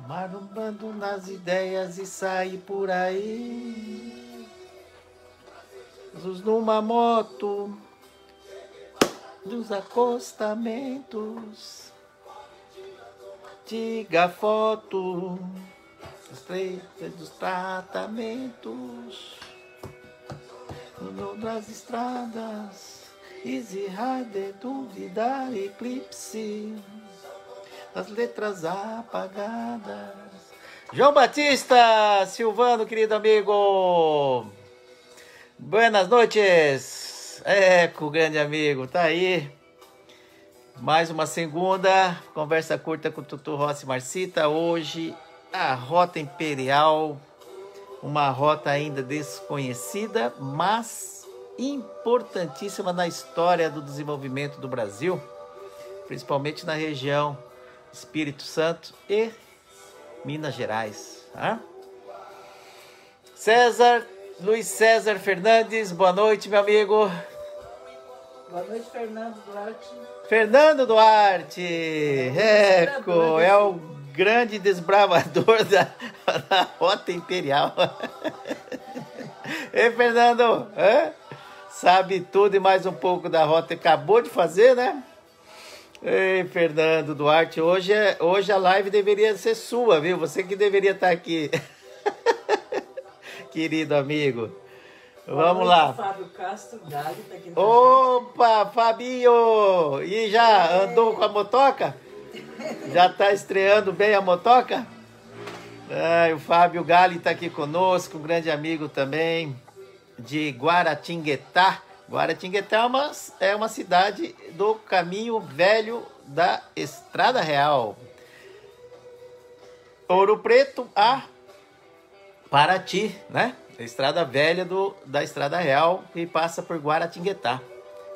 marumbando nas ideias e sair por aí. Jesus numa moto dos acostamentos. Diga foto dos tratamentos. Das estradas, Easy Rider, dúvida, eclipse, as letras apagadas. João Batista Silvano, querido amigo, buenas noites. Eco, grande amigo, tá aí. Mais uma segunda, conversa curta com o Tutu Rossi Marcita. Hoje, a Rota Imperial. Uma rota ainda desconhecida, mas importantíssima na história do desenvolvimento do Brasil, principalmente na região Espírito Santo e Minas Gerais. Tá? Luiz César Fernandes, boa noite, meu amigo. Boa noite, Fernando Duarte. Fernando Duarte, Eco, é o grande desbravador da Rota Imperial. Ei, Fernando, sabe tudo e mais um pouco da rota. Acabou de fazer, né? Ei, Fernando Duarte, hoje a live deveria ser sua, viu? Você que deveria estar aqui. Querido amigo. Vamos lá. Fábio Castro Gali tá aqui. Opa, Fabinho! E já andou com a motoca? Já está estreando bem a motoca? O Fábio Gali está aqui conosco, um grande amigo também de Guaratinguetá. Guaratinguetá é uma cidade do caminho velho da Estrada Real. Ouro Preto a Paraty, né? A estrada velha da Estrada Real que passa por Guaratinguetá.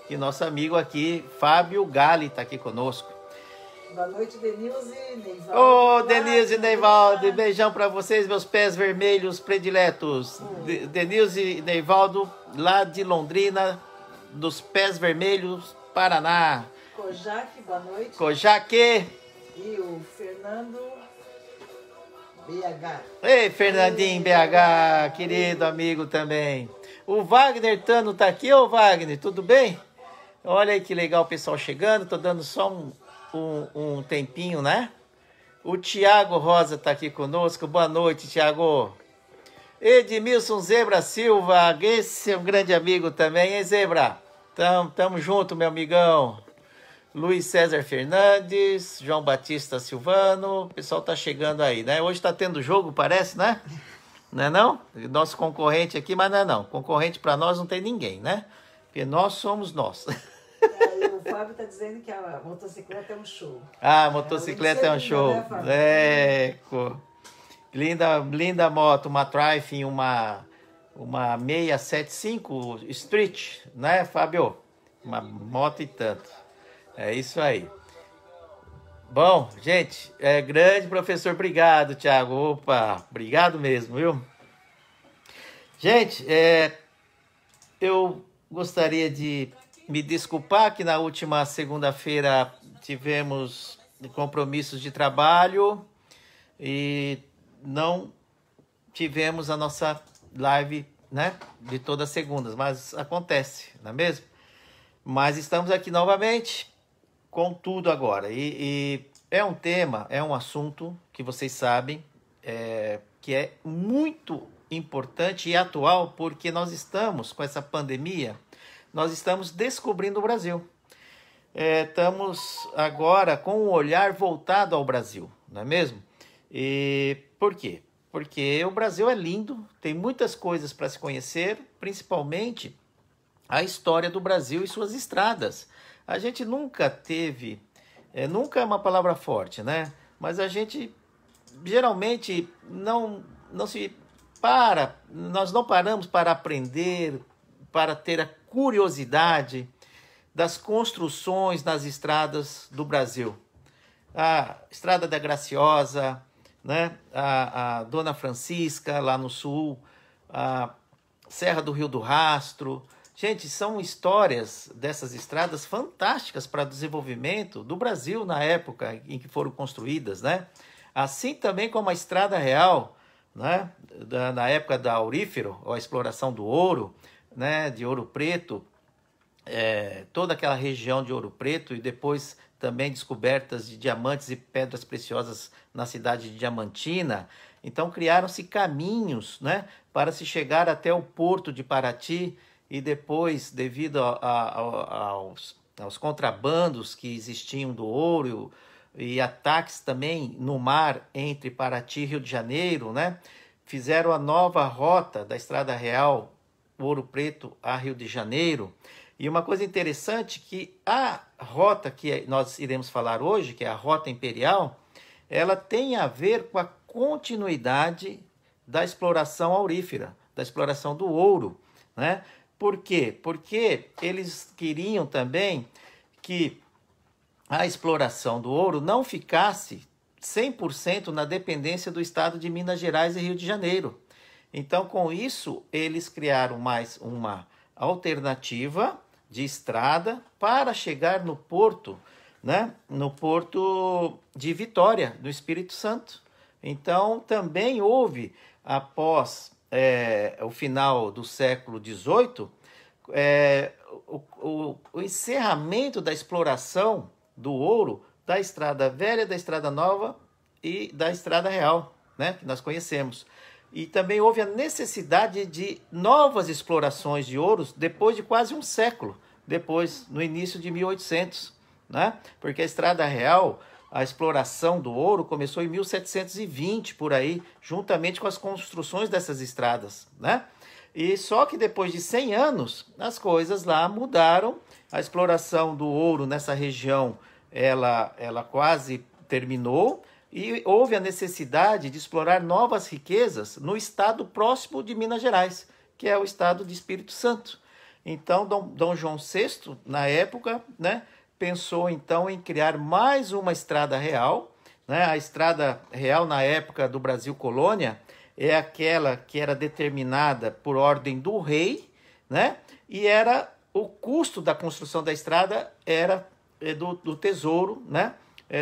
E nosso amigo aqui, Fábio Gali, está aqui conosco. Boa noite, Denilze e Neivaldo. Ô, Denilze e Neivaldo, beijão pra vocês, meus pés vermelhos prediletos. Denilze e Neivaldo, lá de Londrina, dos pés vermelhos, Paraná. Kojak, boa noite. Kojak. E o Fernando BH. Ei, Fernandinho BH, querido amigo também. O Wagner Tano tá aqui, ô Wagner, tudo bem? Olha aí que legal o pessoal chegando, tô dando só um tempinho, né? O Tiago Rosa tá aqui conosco. Boa noite, Tiago. Edmilson Zebra Silva, esse é um grande amigo também, hein, Zebra? Tamo junto, meu amigão. Luiz César Fernandes, João Batista Silvano, o pessoal tá chegando aí, né? Hoje tá tendo jogo, parece, né? Não é não? Nosso concorrente aqui, mas não é não. Concorrente para nós não tem ninguém, né? Porque nós somos nós. O Fábio está dizendo que a motocicleta é um show. Ah, a motocicleta é um show. Né, linda moto, uma Triumph, uma 675 Street, né, Fábio? Uma moto e tanto. É isso aí. Bom, gente, grande professor, obrigado, Thiago. Opa, obrigado mesmo, viu? Gente, eu gostaria de me desculpar que na última segunda-feira tivemos compromissos de trabalho e não tivemos a nossa live, né, de todas as segundas, mas acontece, não é mesmo? Mas estamos aqui novamente com tudo agora e é um tema, é um assunto que vocês sabem que é muito importante e atual porque nós estamos com essa pandemia. Nós estamos descobrindo o Brasil. Estamos agora com o olhar voltado ao Brasil, não é mesmo? E por quê? Porque o Brasil é lindo, tem muitas coisas para se conhecer, principalmente a história do Brasil e suas estradas. A gente nunca teve, nunca é uma palavra forte, né? Mas a gente geralmente nós não paramos para aprender, para ter a curiosidade das construções nas estradas do Brasil. A Estrada da Graciosa, né? A Dona Francisca, lá no sul, a Serra do Rio do Rastro. Gente, são histórias dessas estradas fantásticas para o desenvolvimento do Brasil na época em que foram construídas, né? Assim também como a Estrada Real, né, na época da Aurífero, ou a exploração do ouro, né, de Ouro Preto, toda aquela região de Ouro Preto e depois também descobertas de diamantes e pedras preciosas na cidade de Diamantina. Então criaram-se caminhos, né, para se chegar até o porto de Paraty e depois, devido aos contrabandos que existiam do ouro e ataques também no mar entre Paraty e Rio de Janeiro, né, fizeram a nova rota da Estrada Real, Ouro Preto a Rio de Janeiro. E uma coisa interessante que a rota que nós iremos falar hoje, que é a Rota Imperial, ela tem a ver com a continuidade da exploração aurífera, da exploração do ouro, né? Por quê? Porque eles queriam também que a exploração do ouro não ficasse 100% na dependência do estado de Minas Gerais e Rio de Janeiro. Então, com isso, eles criaram mais uma alternativa de estrada para chegar no porto, né? No porto de Vitória, do Espírito Santo. Então, também houve, após o final do século XVIII, o encerramento da exploração do ouro da Estrada Velha, da Estrada Nova e da Estrada Real, né? Que nós conhecemos. E também houve a necessidade de novas explorações de ouros depois de quase um século, depois, no início de 1800, né? Porque a Estrada Real, a exploração do ouro começou em 1720, por aí, juntamente com as construções dessas estradas, né? E só que depois de 100 anos, as coisas lá mudaram, a exploração do ouro nessa região, ela quase terminou, e houve a necessidade de explorar novas riquezas no estado próximo de Minas Gerais, que é o estado de Espírito Santo. Então, Dom João VI, na época, né, pensou então em criar mais uma estrada real, né? A estrada real na época do Brasil Colônia é aquela que era determinada por ordem do rei, né? E o custo da construção da estrada era do tesouro, né?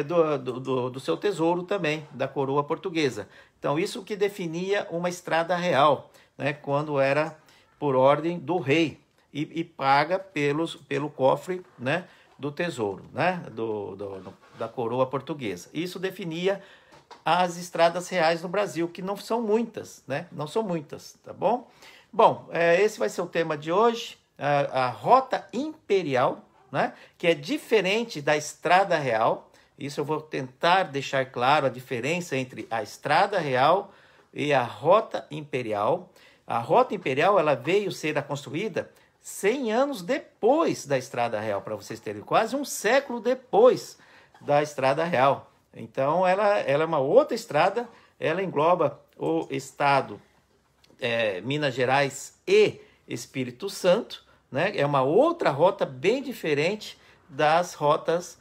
Do seu tesouro também, da coroa portuguesa. Então, isso que definia uma estrada real, né, quando era por ordem do rei e paga pelo cofre, né, do tesouro, né, da coroa portuguesa. Isso definia as estradas reais no Brasil, que não são muitas, né? Não são muitas, tá bom? Bom, esse vai ser o tema de hoje, a Rota Imperial, né, que é diferente da Estrada Real. Isso eu vou tentar deixar claro a diferença entre a Estrada Real e a Rota Imperial. A Rota Imperial ela veio ser construída 100 anos depois da Estrada Real, para vocês terem quase um século depois da Estrada Real. Então ela é uma outra estrada, ela engloba o estado Minas Gerais e Espírito Santo, né? É uma outra rota bem diferente das rotas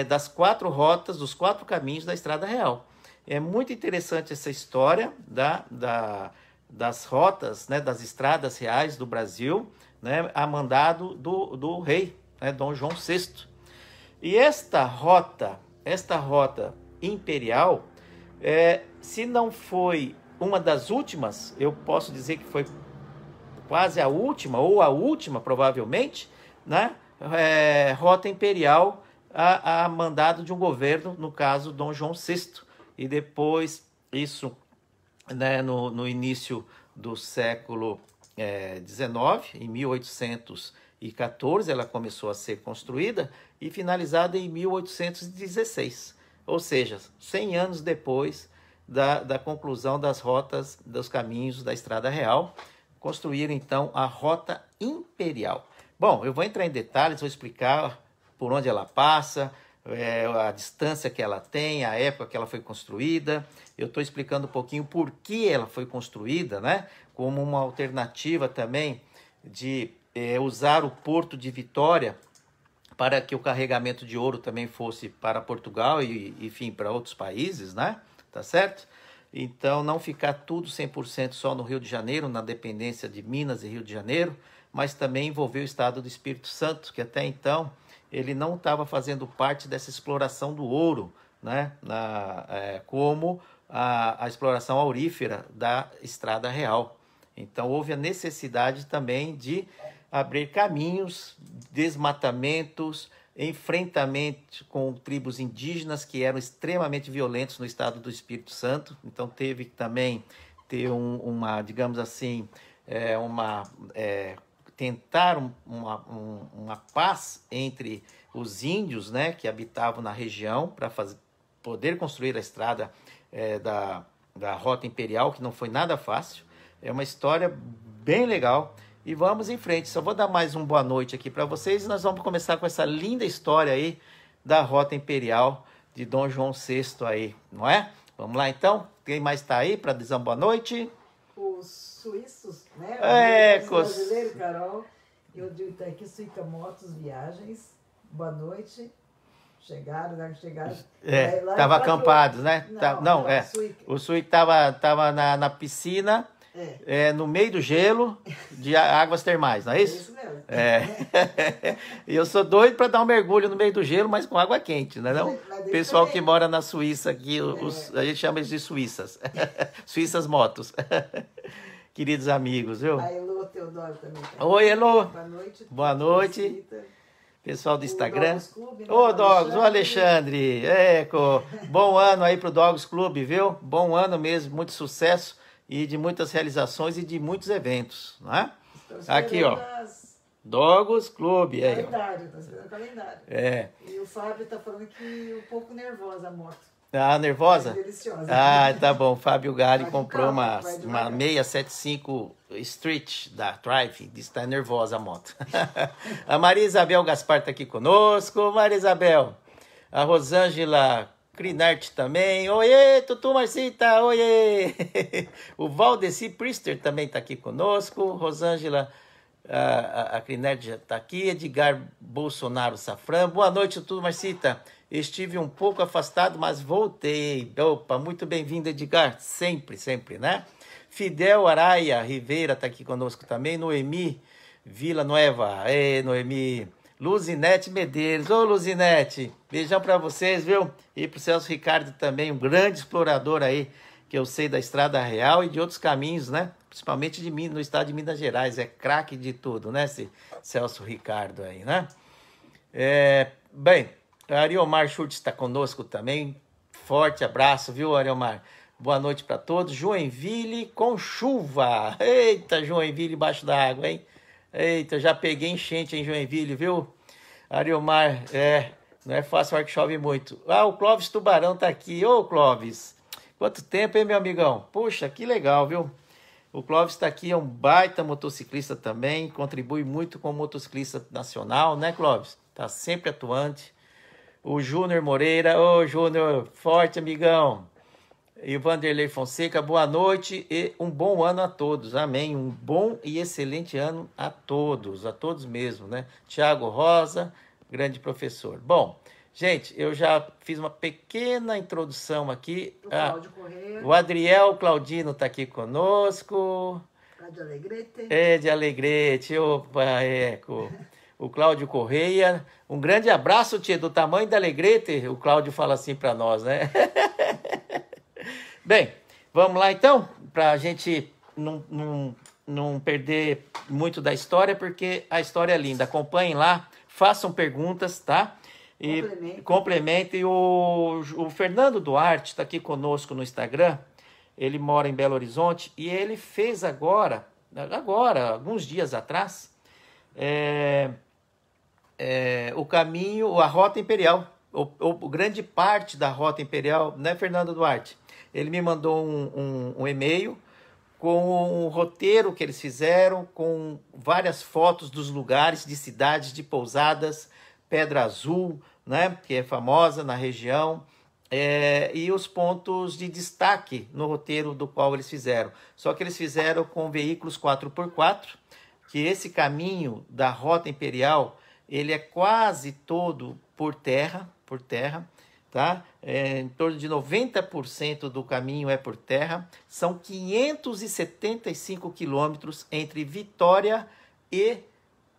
das 4 rotas, dos 4 caminhos da Estrada Real. É muito interessante essa história das rotas, né, das estradas reais do Brasil, né, a mandado do rei, né, Dom João VI. E esta rota imperial, se não foi uma das últimas, eu posso dizer que foi quase a última, ou a última provavelmente, né, rota imperial a mandado de um governo, no caso Dom João VI. E depois, isso, né, no início do século XIX, em 1814, ela começou a ser construída e finalizada em 1816. Ou seja, 100 anos depois da conclusão das rotas, dos caminhos da Estrada Real, construíram então a Rota Imperial. Bom, eu vou entrar em detalhes, vou explicar por onde ela passa, a distância que ela tem, a época que ela foi construída. Eu estou explicando um pouquinho por que ela foi construída, né? Como uma alternativa também de usar o Porto de Vitória para que o carregamento de ouro também fosse para Portugal e, enfim, para outros países, né? Tá certo? Então, não ficar tudo 100% só no Rio de Janeiro, na dependência de Minas e Rio de Janeiro, mas também envolver o estado do Espírito Santo, que até então ele não estava fazendo parte dessa exploração do ouro, né, como a exploração aurífera da Estrada Real. Então, houve a necessidade também de abrir caminhos, desmatamentos, enfrentamento com tribos indígenas que eram extremamente violentos no estado do Espírito Santo. Então, teve que também ter digamos assim, tentar uma paz entre os índios, né, que habitavam na região para poder construir a estrada da Rota Imperial, que não foi nada fácil. É uma história bem legal. E vamos em frente. Só vou dar mais uma boa noite aqui para vocês e nós vamos começar com essa linda história aí da Rota Imperial de Dom João VI aí, não é? Vamos lá então? Quem mais está aí para dizer uma boa noite? Os suíços, né? Os brasileiros, Carol. Eu digo, tá aqui, Suica Motos Viagens. Boa noite. Chegaram, né? Chegaram. Tava acampados, né? Não, Suica. O Suica tava na piscina. No meio do gelo de águas termais, não é isso? Isso mesmo. E eu sou doido para dar um mergulho no meio do gelo, mas com água quente, não é não? O pessoal que mora na Suíça aqui, a gente chama eles de suíças. Suíças motos. Queridos amigos, viu? A Elô Teodoro também. Oi, Elô. Boa noite. Boa noite. Pessoal do Instagram. Dogos Clube, né? Ô, Dogos, o Alexandre. Bom ano aí pro Dogos Clube, viu? Bom ano mesmo, muito sucesso. E de muitas realizações e de muitos eventos, não é? Aqui, ó. Dogos Clube. Calendário, tá esperando o calendário. E o Fábio tá falando que um pouco nervosa a moto. Ah, nervosa? É deliciosa. Ah, tá bom. Fábio Gali comprou uma devagar. 675 Street da Drive. Diz que tá nervosa a moto. A Maria Isabel Gaspar tá aqui conosco. Maria Isabel. A Rosângela Crinart também. Oiê, Tutu Marcita, oiê. O Valdeci Priester também está aqui conosco. Rosângela, a Crinart já está aqui. Edgar Bolsonaro Safran. Boa noite, Tutu Marcita. Estive um pouco afastado, mas voltei. Opa, muito bem-vindo, Edgar. Sempre, sempre, né? Fidel Araia Rivera está aqui conosco também. Noemi Villanueva. Ei, Noemi. Luzinete Medeiros. Ô, Luzinete, beijão para vocês, viu? E pro Celso Ricardo também, um grande explorador aí, que eu sei da Estrada Real e de outros caminhos, né? Principalmente no estado de Minas Gerais. É craque de tudo, né, esse Celso Ricardo aí, né? Bem, a Ariomar Schultz está conosco também. Forte abraço, viu, Ariomar? Boa noite para todos. Joinville com chuva. Eita, Joinville embaixo da água, hein? Eita, já peguei enchente em Joinville, viu? Ariomar, não é fácil, a hora que chove muito. Ah, o Clóvis Tubarão tá aqui. Ô, Clóvis, quanto tempo, hein, meu amigão? Puxa, que legal, viu? O Clóvis tá aqui, é um baita motociclista também, contribui muito com o motociclista nacional, né, Clóvis? Tá sempre atuante. O Júnior Moreira, ô, Júnior, forte, amigão. E o Vanderlei Fonseca, boa noite e um bom ano a todos, amém, um bom e excelente ano a todos mesmo, né? Tiago Rosa, grande professor. Bom, gente, eu já fiz uma pequena introdução aqui. O Cláudio Correia. O Adriel Claudino está aqui conosco. De Alegrete. De Alegrete, opa, o Cláudio Correia. Um grande abraço, tia, do tamanho da Alegrete, o Cláudio fala assim para nós, né? Bem, vamos lá então, para a gente não perder muito da história, porque a história é linda. Acompanhem lá, façam perguntas, tá? E complementem. O Fernando Duarte está aqui conosco no Instagram, ele mora em Belo Horizonte, e ele fez agora, alguns dias atrás, o caminho, a Rota Imperial, grande parte da Rota Imperial, né, Fernando Duarte? Ele me mandou um e-mail com o roteiro que eles fizeram, com várias fotos dos lugares, de cidades, de pousadas, Pedra Azul, né, que é famosa na região, e os pontos de destaque no roteiro do qual eles fizeram. Só que eles fizeram com veículos 4x4, que esse caminho da Rota Imperial, ele é quase todo por terra, tá? Em torno de 90% do caminho é por terra. São 575 quilômetros entre Vitória e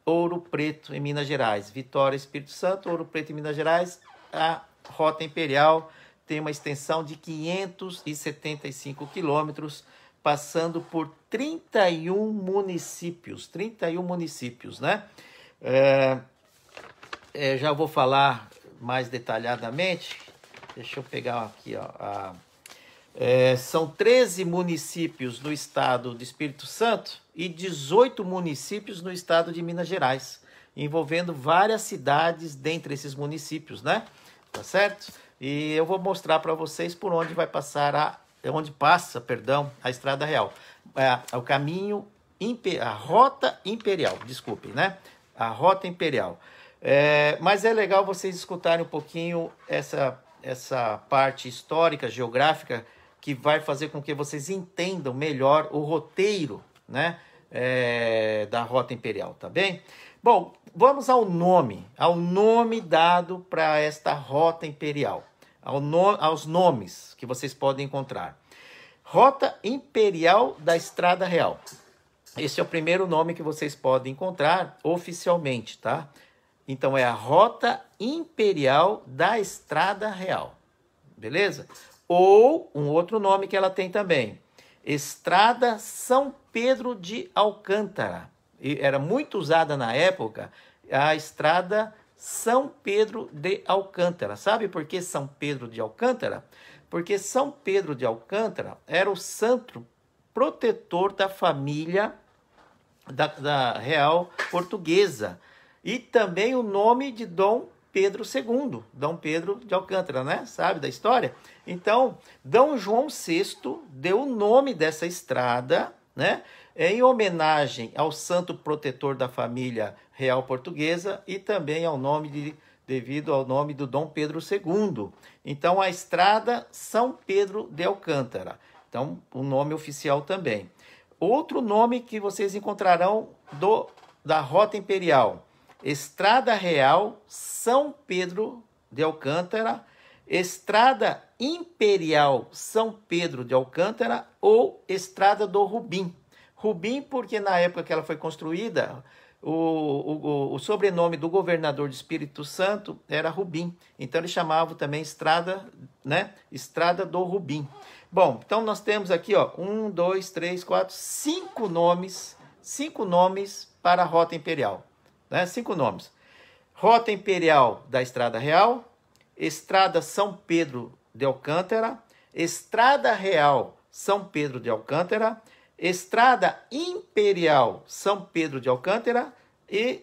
Ouro Preto, em Minas Gerais. Vitória, Espírito Santo, Ouro Preto, em Minas Gerais. A Rota Imperial tem uma extensão de 575 quilômetros, passando por 31 municípios, né? Já vou falar mais detalhadamente. Deixa eu pegar aqui, ó. São 13 municípios no estado do Espírito Santo e 18 municípios no estado de Minas Gerais, envolvendo várias cidades dentre esses municípios, né? Tá certo? E eu vou mostrar para vocês por onde vai passar a Estrada Real. O caminho, a Rota Imperial, desculpem, né? A Rota Imperial. Mas é legal vocês escutarem um pouquinho essa parte histórica, geográfica, que vai fazer com que vocês entendam melhor o roteiro, né, da Rota Imperial, tá bem? Bom, vamos ao nome dado para esta Rota Imperial, aos nomes que vocês podem encontrar. Rota Imperial da Estrada Real. Esse é o primeiro nome que vocês podem encontrar oficialmente, tá? Então é a Rota Imperial da Estrada Real, beleza? Ou um outro nome que ela tem também, Estrada São Pedro de Alcântara. E era muito usada na época a Estrada São Pedro de Alcântara. Sabe por que São Pedro de Alcântara? Porque São Pedro de Alcântara era o santo protetor da família da Real Portuguesa. E também o nome de Dom Pedro II, Dom Pedro de Alcântara, né? Sabe da história? Então, Dom João VI deu o nome dessa estrada, né? Em homenagem ao santo protetor da família real portuguesa e também devido ao nome do Dom Pedro II. Então, a Estrada São Pedro de Alcântara. Então, o nome oficial também. Outro nome que vocês encontrarão da Rota Imperial, Estrada Real São Pedro de Alcântara, Estrada Imperial São Pedro de Alcântara ou Estrada do Rubim. Rubim porque na época que ela foi construída, o sobrenome do governador do Espírito Santo era Rubim. Então eles chamavam também estrada, né? Estrada do Rubim. Bom, então nós temos aqui, ó, 1, 2, 3, 4, 5 nomes para a Rota Imperial. Né? 5 nomes. Rota Imperial da Estrada Real, Estrada São Pedro de Alcântara, Estrada Real São Pedro de Alcântara, Estrada Imperial São Pedro de Alcântara e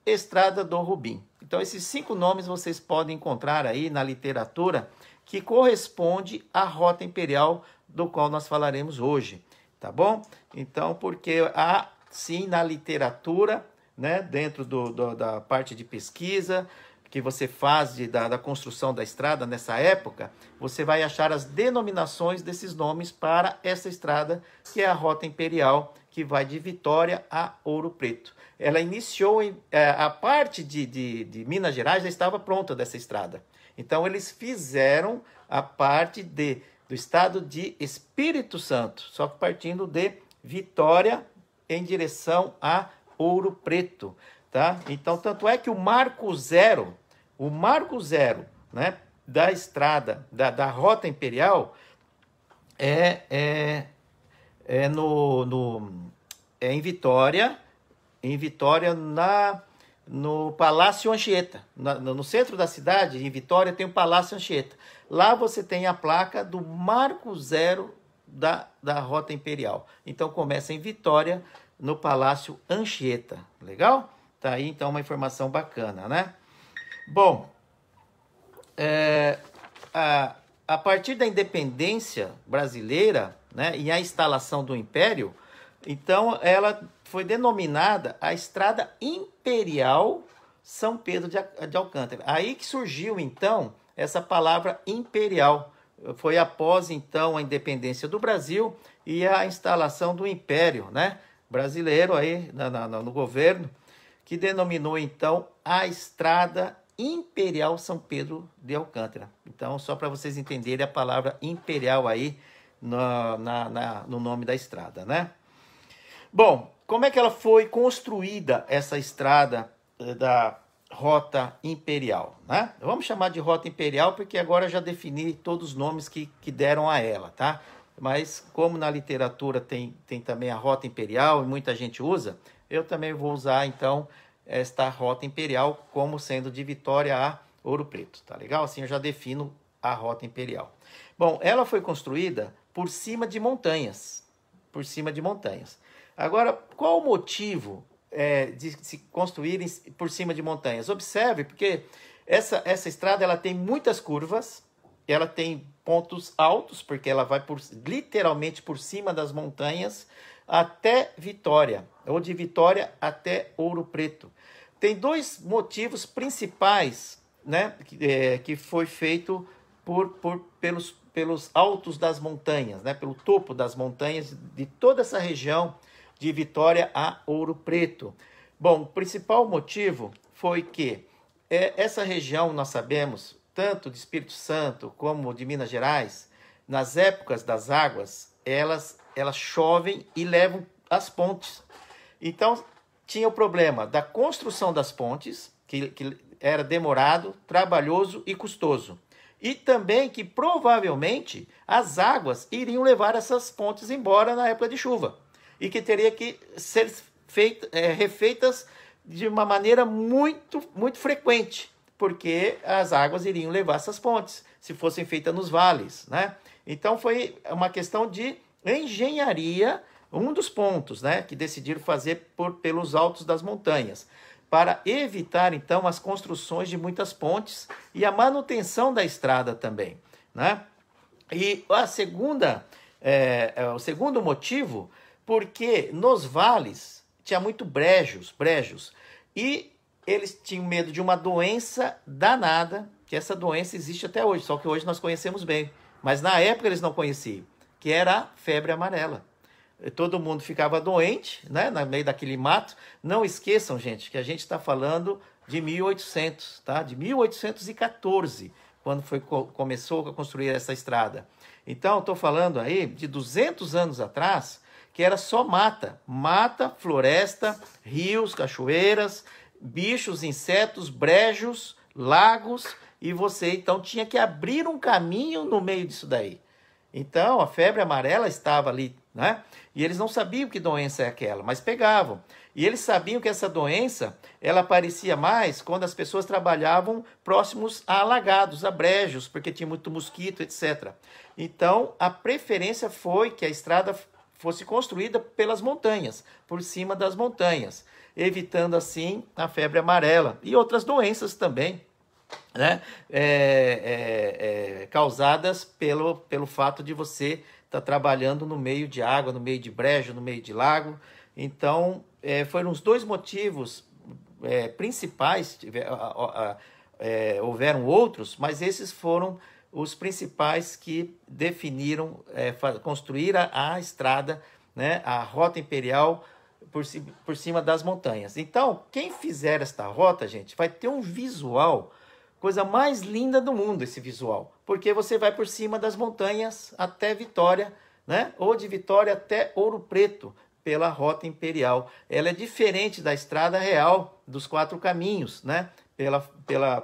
Estrada do Rubim. Então, esses 5 nomes vocês podem encontrar aí na literatura que corresponde à Rota Imperial do qual nós falaremos hoje, tá bom? Então, porque há, sim, na literatura, né, dentro da parte de pesquisa que você faz da construção da estrada nessa época, você vai achar as denominações desses nomes para essa estrada, que é a Rota Imperial, que vai de Vitória a Ouro Preto. Ela iniciou, a parte de Minas Gerais já estava pronta dessa estrada. Então, eles fizeram a parte do estado de Espírito Santo, só que partindo de Vitória em direção a Ouro Preto, tá? Então, tanto é que o marco zero, né, da estrada, da Rota Imperial, é em Vitória, no Palácio Anchieta. No centro da cidade, em Vitória, tem o Palácio Anchieta. Lá você tem a placa do marco zero da Rota Imperial. Então, começa em Vitória, no Palácio Anchieta. Legal? Tá aí, então, uma informação bacana, né? Bom, a partir da independência brasileira, né, e a instalação do Império, então ela foi denominada a Estrada Imperial São Pedro de Alcântara. Aí que surgiu, então, essa palavra imperial. Foi após, então, a independência do Brasil e a instalação do Império, né, brasileiro aí no governo, que denominou, então, a Estrada Imperial São Pedro de Alcântara. Então, só para vocês entenderem a palavra imperial aí no nome da estrada, né? Bom, como é que ela foi construída, essa estrada Rota Imperial, né? Vamos chamar de Rota Imperial porque agora eu já defini todos os nomes que deram a ela, tá? Mas como na literatura tem também a Rota Imperial e muita gente usa, eu também vou usar então esta Rota Imperial como sendo de Vitória a Ouro Preto, tá legal? Assim eu já defino a Rota Imperial. Bom, ela foi construída por cima de montanhas, Agora, qual o motivo de se construírem por cima de montanhas? Observe, porque essa estrada ela tem muitas curvas, ela tem pontos altos, porque ela vai literalmente por cima das montanhas até Vitória, ou de Vitória até Ouro Preto. Tem dois motivos principais, né, que foi feito pelos altos das montanhas, né, pelo topo das montanhas de toda essa região de Vitória a Ouro Preto. Bom, o principal motivo foi que essa região, nós sabemos, tanto de Espírito Santo como de Minas Gerais, nas épocas das águas, elas chovem e levam as pontes. Então, tinha o problema da construção das pontes, que era demorado, trabalhoso e custoso. E também que provavelmente as águas iriam levar essas pontes embora na época de chuva. E que teria que ser refeitas de uma maneira muito, muito frequente, porque as águas iriam levar essas pontes, se fossem feitas nos vales, né? Então foi uma questão de engenharia, um dos pontos, né, que decidiram fazer pelos altos das montanhas, para evitar então as construções de muitas pontes e a manutenção da estrada também, né? E o segundo motivo, porque nos vales tinha muito brejos, e eles tinham medo de uma doença danada, que essa doença existe até hoje, só que hoje nós conhecemos bem, mas na época eles não conheciam, que era a febre amarela. Todo mundo ficava doente, né, no meio daquele mato. Não esqueçam, gente, que a gente está falando de 1800, tá? De 1814, quando começou a construir essa estrada. Então, estou falando aí de 200 anos atrás, que era só mata, floresta, rios, cachoeiras, bichos, insetos, brejos, lagos, e você então tinha que abrir um caminho no meio disso daí. Então, a febre amarela estava ali, né? E eles não sabiam que doença é aquela, mas pegavam. E eles sabiam que essa doença, ela aparecia mais quando as pessoas trabalhavam próximos a alagados, a brejos, porque tinha muito mosquito, etc. Então, a preferência foi que a estrada fosse construída pelas montanhas, por cima das montanhas, evitando assim a febre amarela e outras doenças também, né? Causadas pelo fato de você estar trabalhando no meio de água, no meio de brejo, no meio de lago. Então, foram os dois motivos principais, houveram outros, mas esses foram os principais que definiram construir a estrada, né, a Rota Imperial por cima das montanhas. Então, quem fizer esta rota, gente, vai ter um visual, coisa mais linda do mundo esse visual, porque você vai por cima das montanhas até Vitória, né, ou de Vitória até Ouro Preto, pela Rota Imperial. Ela é diferente da estrada real dos 4 caminhos, né?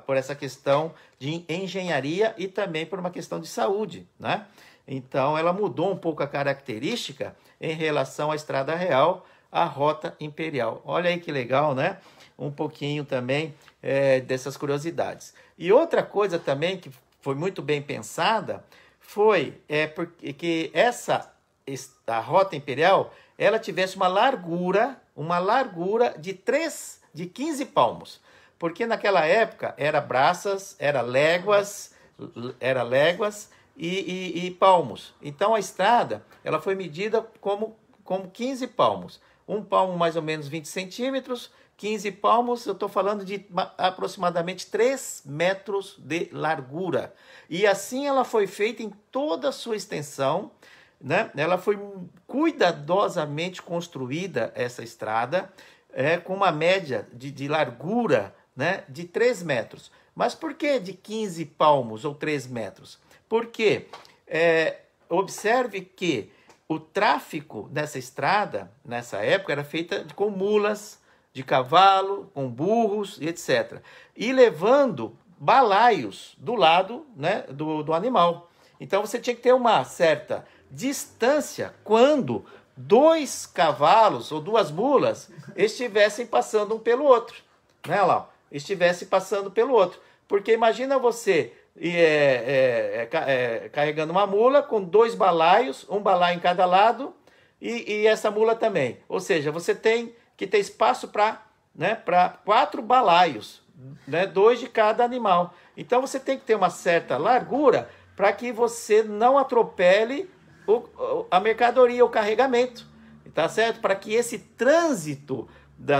Por essa questão de engenharia e também por uma questão de saúde, né? Então, ela mudou um pouco a característica em relação à estrada real, a Rota Imperial. Olha aí que legal, né? Um pouquinho também dessas curiosidades. E outra coisa também que foi muito bem pensada foi porque a Rota Imperial ela tivesse uma largura de 15 palmos. Porque naquela época era braças, era léguas e palmos. Então a estrada ela foi medida como 15 palmos. Um palmo mais ou menos 20 centímetros, 15 palmos, eu estou falando de aproximadamente 3 metros de largura. E assim ela foi feita em toda a sua extensão, né? Ela foi cuidadosamente construída, essa estrada, com uma média de largura, né, de 3 metros. Mas por que de 15 palmos ou 3 metros? Porque observe que o tráfico dessa estrada, nessa época, era feita com mulas, de cavalo, com burros, etc. E levando balaios do lado, né, do animal. Então você tinha que ter uma certa distância quando 2 cavalos ou 2 mulas estivessem passando um pelo outro, né, lá, estivessem passando pelo outro. Porque imagina você carregando uma mula com 2 balaios, um balaio em cada lado, e essa mula também. Ou seja, você tem que ter espaço para, né, 4 balaios, né, 2 de cada animal. Então você tem que ter uma certa largura para que você não atropele a mercadoria, o carregamento, tá certo? Para que esse trânsito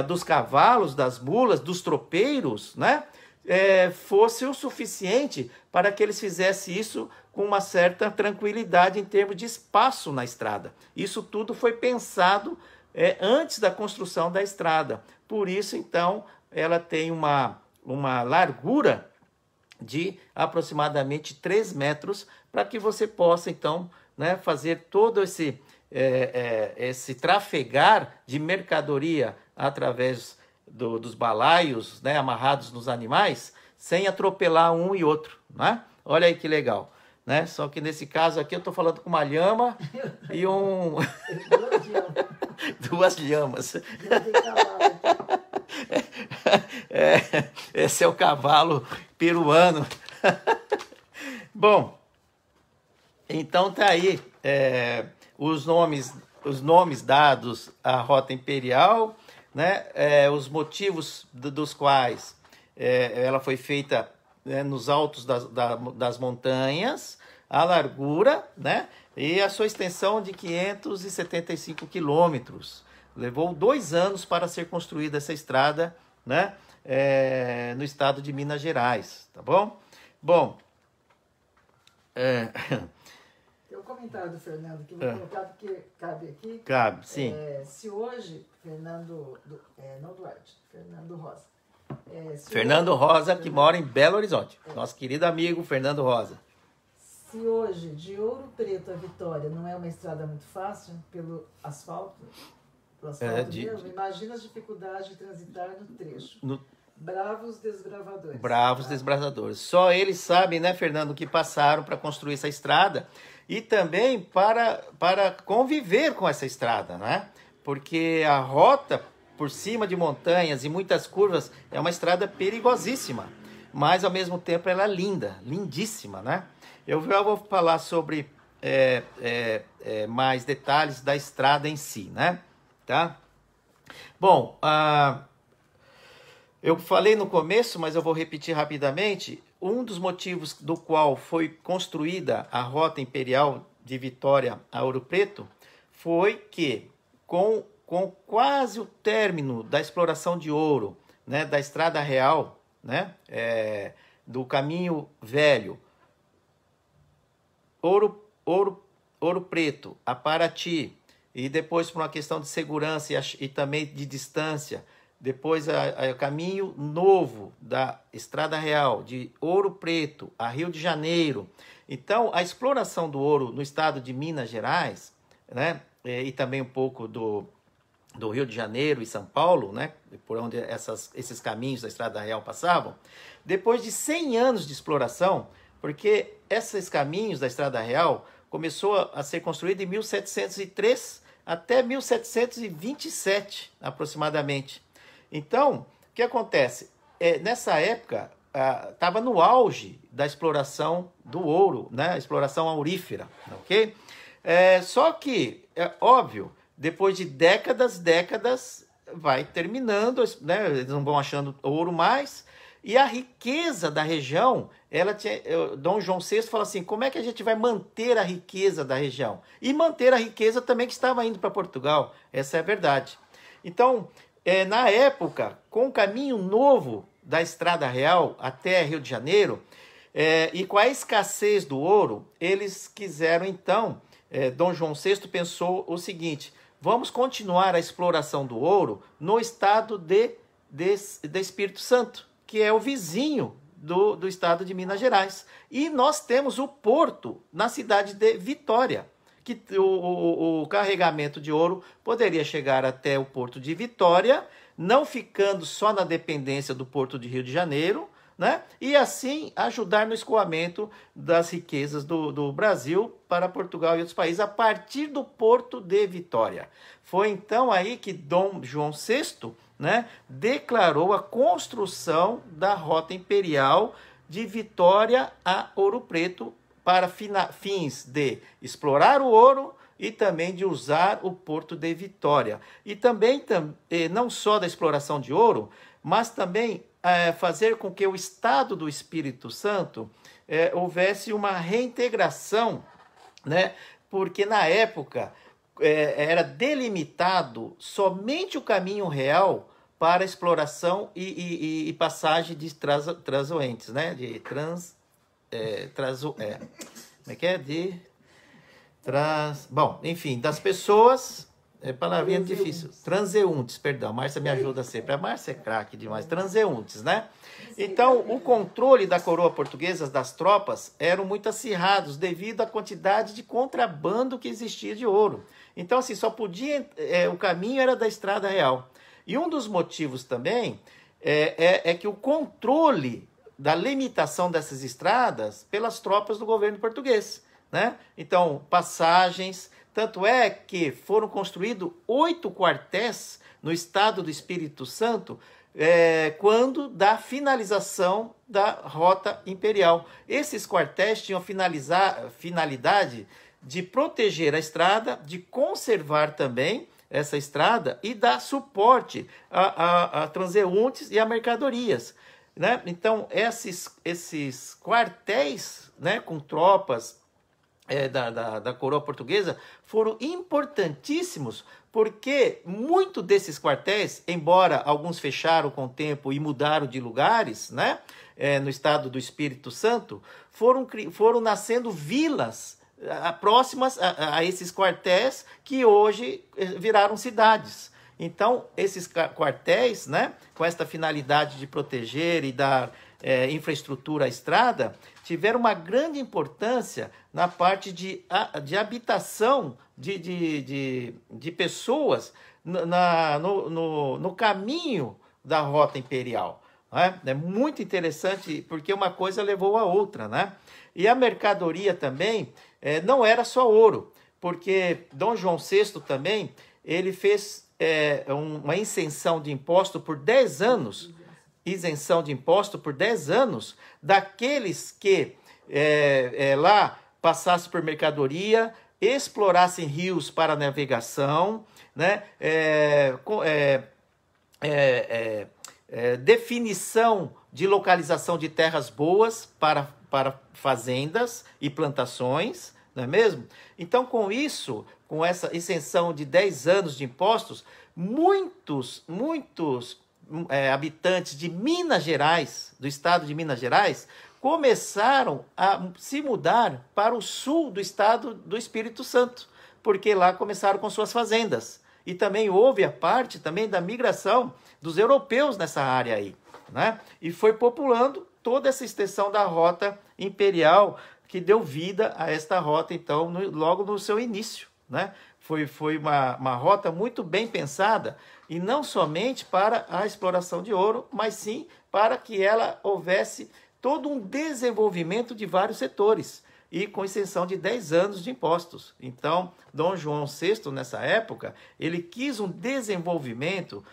dos cavalos, das mulas, dos tropeiros, né, fosse o suficiente para que eles fizessem isso com uma certa tranquilidade em termos de espaço na estrada. Isso tudo foi pensado antes da construção da estrada. Por isso, então, ela tem uma largura de aproximadamente 3 metros para que você possa, então, né, fazer todo esse trafegar de mercadoria através dos balaios, né, amarrados nos animais, sem atropelar um e outro, né? Olha aí que legal, né? Só que nesse caso aqui eu estou falando com uma lhama e 2 lhamas. Esse é o cavalo peruano. Bom, então tá aí os nomes dados à Rota Imperial, né? Os motivos dos quais ela foi feita, né, nos altos das montanhas, a largura, né, e a sua extensão de 575 quilômetros. Levou 2 anos para ser construída essa estrada, né, no estado de Minas Gerais, tá bom? Bom, tem um comentário do Fernando que vou colocar porque cabe aqui. Cabe, sim. Se hoje, Fernando Rosa. Fernando Rosa, que mora em Belo Horizonte. Nosso querido amigo Fernando Rosa. Se hoje, de Ouro Preto a Vitória, não é uma estrada muito fácil, pelo asfalto mesmo, imagina as dificuldades de transitar no trecho. Bravos desbravadores. Bravos desbravadores. Só eles sabem, né, Fernando, que passaram para construir essa estrada e também para conviver com essa estrada, né? Porque a rota por cima de montanhas e muitas curvas é uma estrada perigosíssima, mas ao mesmo tempo ela é linda, lindíssima, né? Eu já vou falar sobre mais detalhes da estrada em si, né? Tá? Bom, eu falei no começo, mas eu vou repetir rapidamente. Um dos motivos do qual foi construída a Rota Imperial de Vitória a Ouro Preto foi que, com quase o término da exploração de ouro, né, da Estrada Real, né, do Caminho Velho, Ouro Preto, a Paraty, e depois por uma questão de segurança e também de distância, depois o caminho novo da Estrada Real, de Ouro Preto a Rio de Janeiro. Então, a exploração do ouro no estado de Minas Gerais, né, e também um pouco do Rio de Janeiro e São Paulo, né, por onde esses caminhos da Estrada Real passavam, depois de 100 anos de exploração, porque esses caminhos da Estrada Real começou a ser construído em 1703 até 1727, aproximadamente. Então, o que acontece? Nessa época, estava no auge da exploração do ouro, né? A exploração aurífera, ok? Só que, óbvio, depois de décadas, vai terminando, né? Eles não vão achando ouro mais, e a riqueza da região, Dom João VI fala assim, como é que a gente vai manter a riqueza da região? E manter a riqueza também que estava indo para Portugal, essa é a verdade. Então, na época, com o caminho novo da Estrada Real até Rio de Janeiro, e com a escassez do ouro, eles quiseram então, Dom João VI pensou o seguinte, vamos continuar a exploração do ouro no estado de Espírito Santo, que é o vizinho do estado de Minas Gerais. E nós temos o porto na cidade de Vitória, que o carregamento de ouro poderia chegar até o porto de Vitória, não ficando só na dependência do Porto de Rio de Janeiro, né? E assim ajudar no escoamento das riquezas do Brasil para Portugal e outros países a partir do Porto de Vitória. Foi então aí que Dom João VI, né, declarou a construção da Rota Imperial de Vitória a Ouro Preto para fins de explorar o ouro e também de usar o Porto de Vitória. E também, não só da exploração de ouro, mas também fazer com que o Estado do Espírito Santo houvesse uma reintegração, né? Porque na época era delimitado somente o caminho real para exploração e passagem de transoentes, né? De bom, enfim, das pessoas, palavrinha difícil, transeuntes, perdão, Márcia me ajuda sempre, a Márcia é craque demais, transeuntes, né? Então, o controle da coroa portuguesa das tropas eram muito acirrados devido à quantidade de contrabando que existia de ouro. Então, assim, só podia, o caminho era da estrada real. E um dos motivos também é que o controle da limitação dessas estradas pelas tropas do governo português, né? Então, passagens, tanto é que foram construídos 8 quartéis no estado do Espírito Santo quando da finalização da Rota Imperial. Esses quartéis tinham finalidade de proteger a estrada, de conservar também essa estrada e dar suporte a transeuntes e a mercadorias, né? Então, esses quartéis, né, com tropas da coroa portuguesa foram importantíssimos, porque muito desses quartéis, embora alguns fecharam com o tempo e mudaram de lugares, né, no estado do Espírito Santo, foram nascendo vilas próximas a esses quartéis que hoje viraram cidades. Então, esses quartéis, né, com esta finalidade de proteger e dar infraestrutura à estrada, tiveram uma grande importância na parte de habitação de pessoas no caminho da Rota Imperial. Né? É muito interessante, porque uma coisa levou a outra, né? E a mercadoria também não era só ouro, porque Dom João VI também, ele fez uma isenção de imposto por 10 anos, daqueles que lá passassem por mercadoria, explorassem rios para navegação, né? Definição de localização de terras boas para fazendas e plantações, não é mesmo? Então, com isso, com essa isenção de 10 anos de impostos, muitos habitantes de Minas Gerais, do estado de Minas Gerais, começaram a se mudar para o sul do estado do Espírito Santo, porque lá começaram com suas fazendas. E também houve a parte também da migração dos europeus nessa área aí, né? E foi populando toda essa extensão da Rota Imperial, que deu vida a esta rota, então, logo no seu início, né? Foi uma rota muito bem pensada, e não somente para a exploração de ouro, mas sim para que ela houvesse todo um desenvolvimento de vários setores, e com isenção de 10 anos de impostos. Então, Dom João VI, nessa época, ele quis um desenvolvimento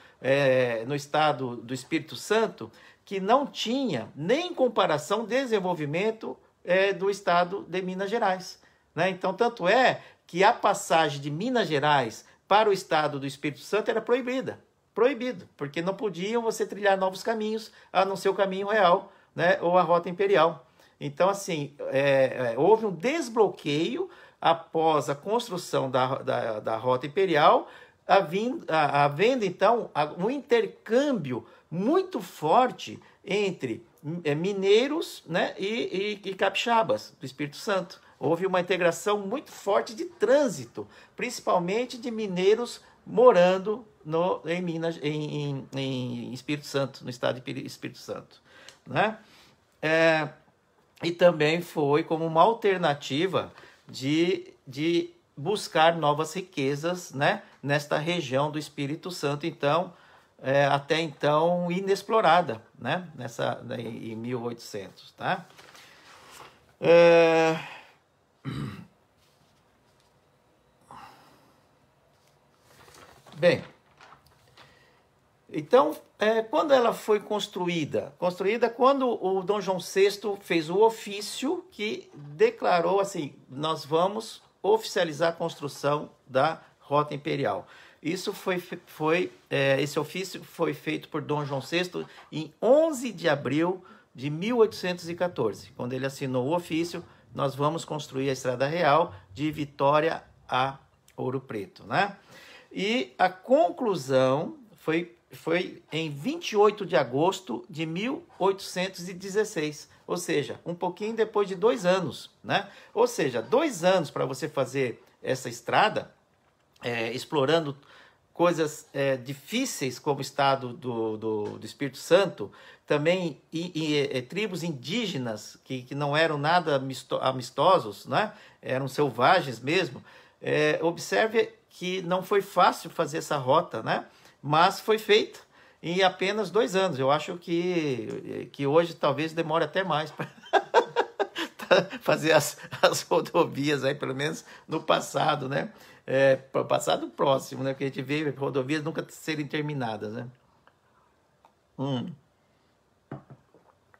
no estado do Espírito Santo que não tinha nem comparação desenvolvimento do estado de Minas Gerais, né? Então, tanto é que a passagem de Minas Gerais para o estado do Espírito Santo era proibido, porque não podiam você trilhar novos caminhos, a não ser o caminho real, né, ou a Rota Imperial. Então, assim, houve um desbloqueio após a construção da Rota Imperial, havendo, então, um intercâmbio muito forte entre mineiros, né, e capixabas do Espírito Santo. Houve uma integração muito forte de trânsito, principalmente de mineiros morando em Minas, em Espírito Santo, no estado de Espírito Santo, né? E também foi como uma alternativa de buscar novas riquezas, né, nesta região do Espírito Santo. Então, até então inexplorada, né? Em 1800, tá? Bem, então, quando ela foi construída quando o Dom João VI fez o ofício que declarou assim, nós vamos oficializar a construção da Rota Imperial. Isso esse ofício foi feito por Dom João VI em 11 de abril de 1814, quando ele assinou o ofício, nós vamos construir a Estrada Real de Vitória a Ouro Preto, né? E a conclusão foi em 28 de agosto de 1816, ou seja, um pouquinho depois de 2 anos, né? Ou seja, 2 anos para você fazer essa estrada, explorando coisas difíceis como o estado do Espírito Santo, também tribos indígenas que não eram nada amistosos, né? Eram selvagens mesmo. Observe que não foi fácil fazer essa rota, né? Mas foi feita em apenas 2 anos. Eu acho que hoje talvez demore até mais para fazer as rodovias, aí, pelo menos no passado, né? Passado próximo, né? Porque a gente vê rodovias nunca serem terminadas, né?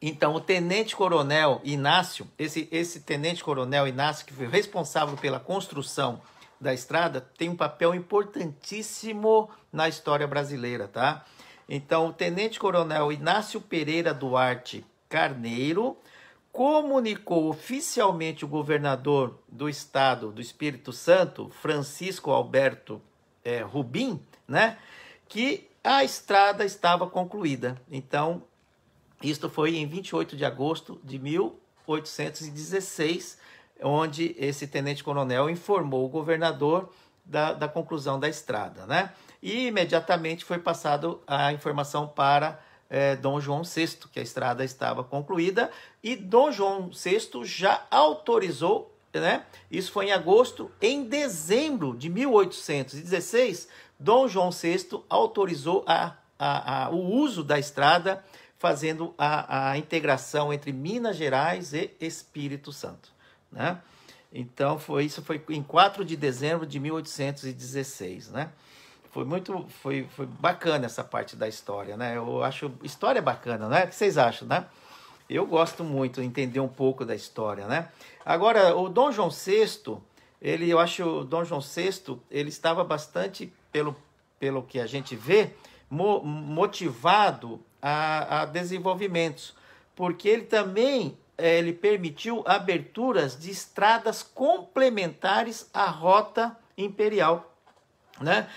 Então, o tenente-coronel Inácio, esse tenente-coronel Inácio, que foi responsável pela construção da estrada, tem um papel importantíssimo na história brasileira, tá? Então, o tenente-coronel Inácio Pereira Duarte Carneiro comunicou oficialmente o governador do estado do Espírito Santo, Francisco Alberto Rubim, né, que a estrada estava concluída. Então, isto foi em 28 de agosto de 1816, onde esse tenente-coronel informou o governador da conclusão da estrada, né? E imediatamente foi passado a informação para Dom João VI, que a estrada estava concluída, e Dom João VI já autorizou, né? Isso foi em agosto. Em dezembro de 1816, Dom João VI autorizou o uso da estrada, fazendo a integração entre Minas Gerais e Espírito Santo, né? Então, isso foi em 4 de dezembro de 1816, né? Foi bacana essa parte da história, né? Eu acho história bacana, né? O que vocês acham, né? Eu gosto muito de entender um pouco da história, né? Agora, o Dom João VI, eu acho o Dom João VI, ele estava bastante, pelo que a gente vê, motivado a desenvolvimentos, porque ele também ele permitiu aberturas de estradas complementares à Rota Imperial, né?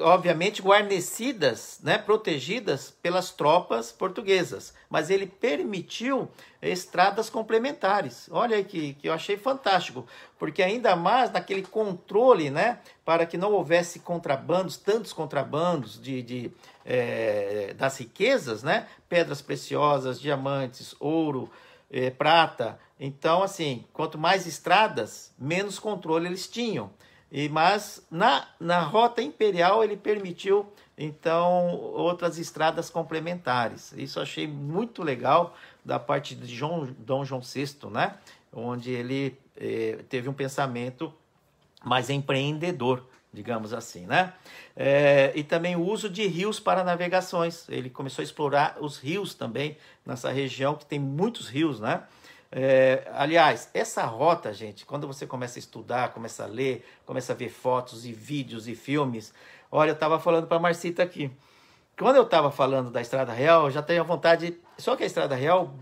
Obviamente guarnecidas, né? Protegidas pelas tropas portuguesas, mas ele permitiu estradas complementares. Olha aí que eu achei fantástico, porque ainda mais naquele controle, né? Para que não houvesse contrabandos, tantos contrabandos das riquezas, né? Pedras preciosas, diamantes, ouro, prata. Então, assim, quanto mais estradas, menos controle eles tinham. Mas na Rota Imperial ele permitiu, então, outras estradas complementares. Isso eu achei muito legal da parte de Dom João VI, né? Onde ele teve um pensamento mais empreendedor, digamos assim, né? E também o uso de rios para navegações. Ele começou a explorar os rios também nessa região, que tem muitos rios, né? Aliás, essa rota, gente, quando você começa a estudar, começa a ler, começa a ver fotos e vídeos e filmes, olha, eu estava falando para a Marcita aqui, quando eu estava falando da Estrada Real, eu já tenho a vontade, só que a Estrada Real,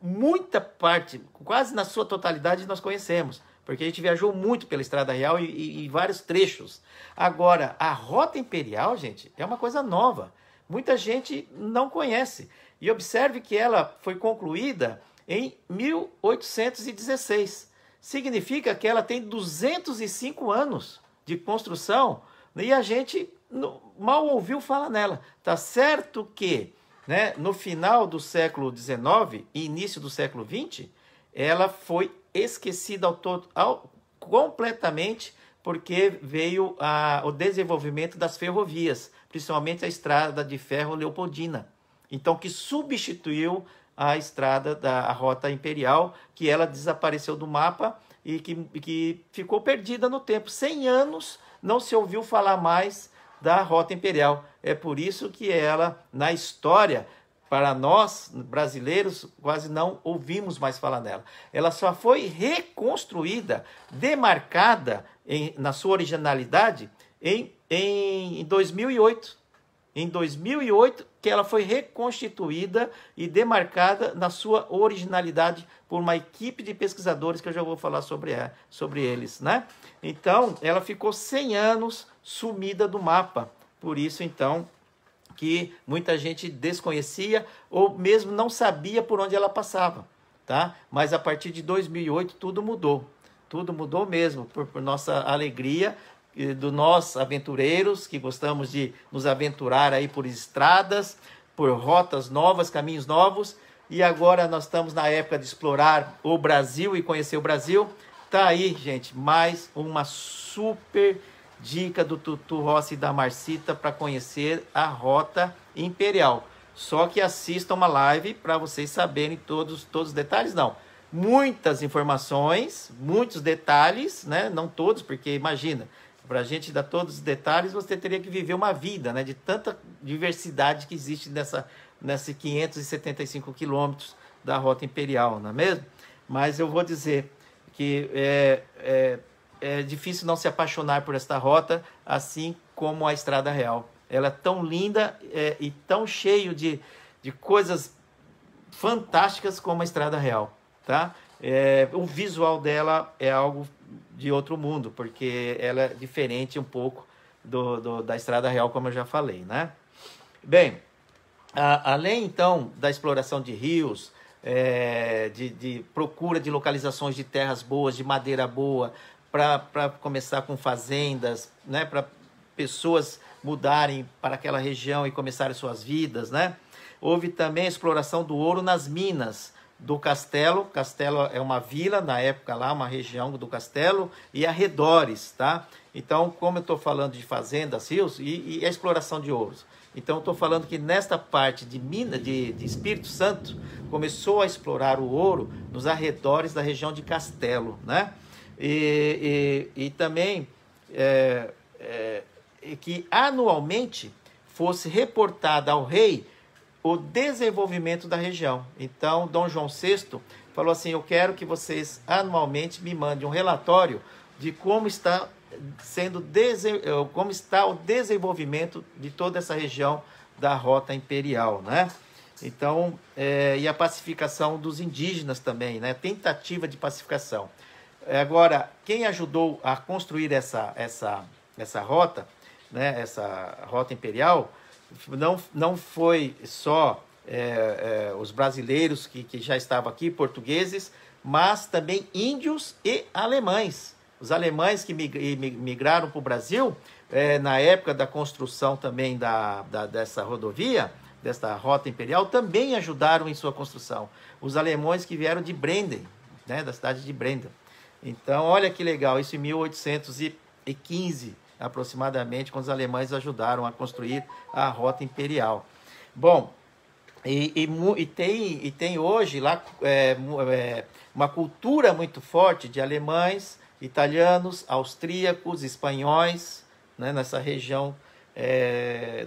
muita parte, quase na sua totalidade, nós conhecemos, porque a gente viajou muito pela Estrada Real e vários trechos. Agora, a Rota Imperial, gente, é uma coisa nova, muita gente não conhece, e observe que ela foi concluída em 1816. Significa que ela tem 205 anos de construção e a gente mal ouviu falar nela. Tá certo que, né, no final do século XIX e início do século XX, ela foi esquecida completamente, porque veio o desenvolvimento das ferrovias, principalmente a estrada de ferro Leopoldina. Então, que substituiu a estrada da Rota Imperial, que ela desapareceu do mapa e que ficou perdida no tempo. 100 anos não se ouviu falar mais da Rota Imperial. É por isso que ela, na história, para nós, brasileiros, quase não ouvimos mais falar nela. Ela só foi reconstruída, demarcada na sua originalidade em 2008. Em 2008, que ela foi reconstituída e demarcada na sua originalidade por uma equipe de pesquisadores que eu já vou falar sobre eles, né? Então, ela ficou 100 anos sumida do mapa. Por isso, então, que muita gente desconhecia ou mesmo não sabia por onde ela passava, tá? Mas a partir de 2008 tudo mudou mesmo, por nossa alegria, do nós aventureiros que gostamos de nos aventurar aí por estradas, por rotas novas, caminhos novos, e agora nós estamos na época de explorar o Brasil e conhecer o Brasil. Tá aí, gente, mais uma super dica do Tutu Rossi e da Marcita para conhecer a Rota Imperial. Só que assistam uma live para vocês saberem todos os detalhes, não. Muitas informações, muitos detalhes, né? Não todos, porque imagina, para a gente dar todos os detalhes, você teria que viver uma vida, né? De tanta diversidade que existe nessa 575 quilômetros da Rota Imperial, não é mesmo? Mas eu vou dizer que é difícil não se apaixonar por esta rota, assim como a Estrada Real. Ela é tão linda e tão cheio de coisas fantásticas como a Estrada Real, tá? O visual dela é algo de outro mundo, porque ela é diferente um pouco da Estrada Real, como eu já falei, né? Bem, além então da exploração de rios, de procura de localizações de terras boas, de madeira boa, para começar com fazendas, né? Para pessoas mudarem para aquela região e começarem suas vidas, né? Houve também a exploração do ouro nas minas do Castelo. Castelo é uma vila, na época lá, uma região do Castelo, e arredores, tá? Então, como eu estou falando de fazendas, rios e a exploração de ouros. Então, eu estou falando que nesta parte de Minas, de Espírito Santo, começou a explorar o ouro nos arredores da região de Castelo, né? E também que anualmente fosse reportada ao rei o desenvolvimento da região. Então, Dom João VI falou assim: eu quero que vocês anualmente me mandem um relatório de como está o desenvolvimento de toda essa região da Rota Imperial, né? Então, e a pacificação dos indígenas também, né? Tentativa de pacificação. Agora, quem ajudou a construir essa rota, né? Essa Rota Imperial, não foi só os brasileiros que já estavam aqui, portugueses, mas também índios e alemães. Os alemães que migraram para o Brasil, na época da construção também dessa rodovia, dessa Rota Imperial, também ajudaram em sua construção. Os alemães que vieram de Brenden, né, da cidade de Brenden. Então, olha que legal, isso em 1815, aproximadamente, quando os alemães ajudaram a construir a Rota Imperial. Bom, e tem hoje lá uma cultura muito forte de alemães, italianos, austríacos, espanhóis, né, nessa região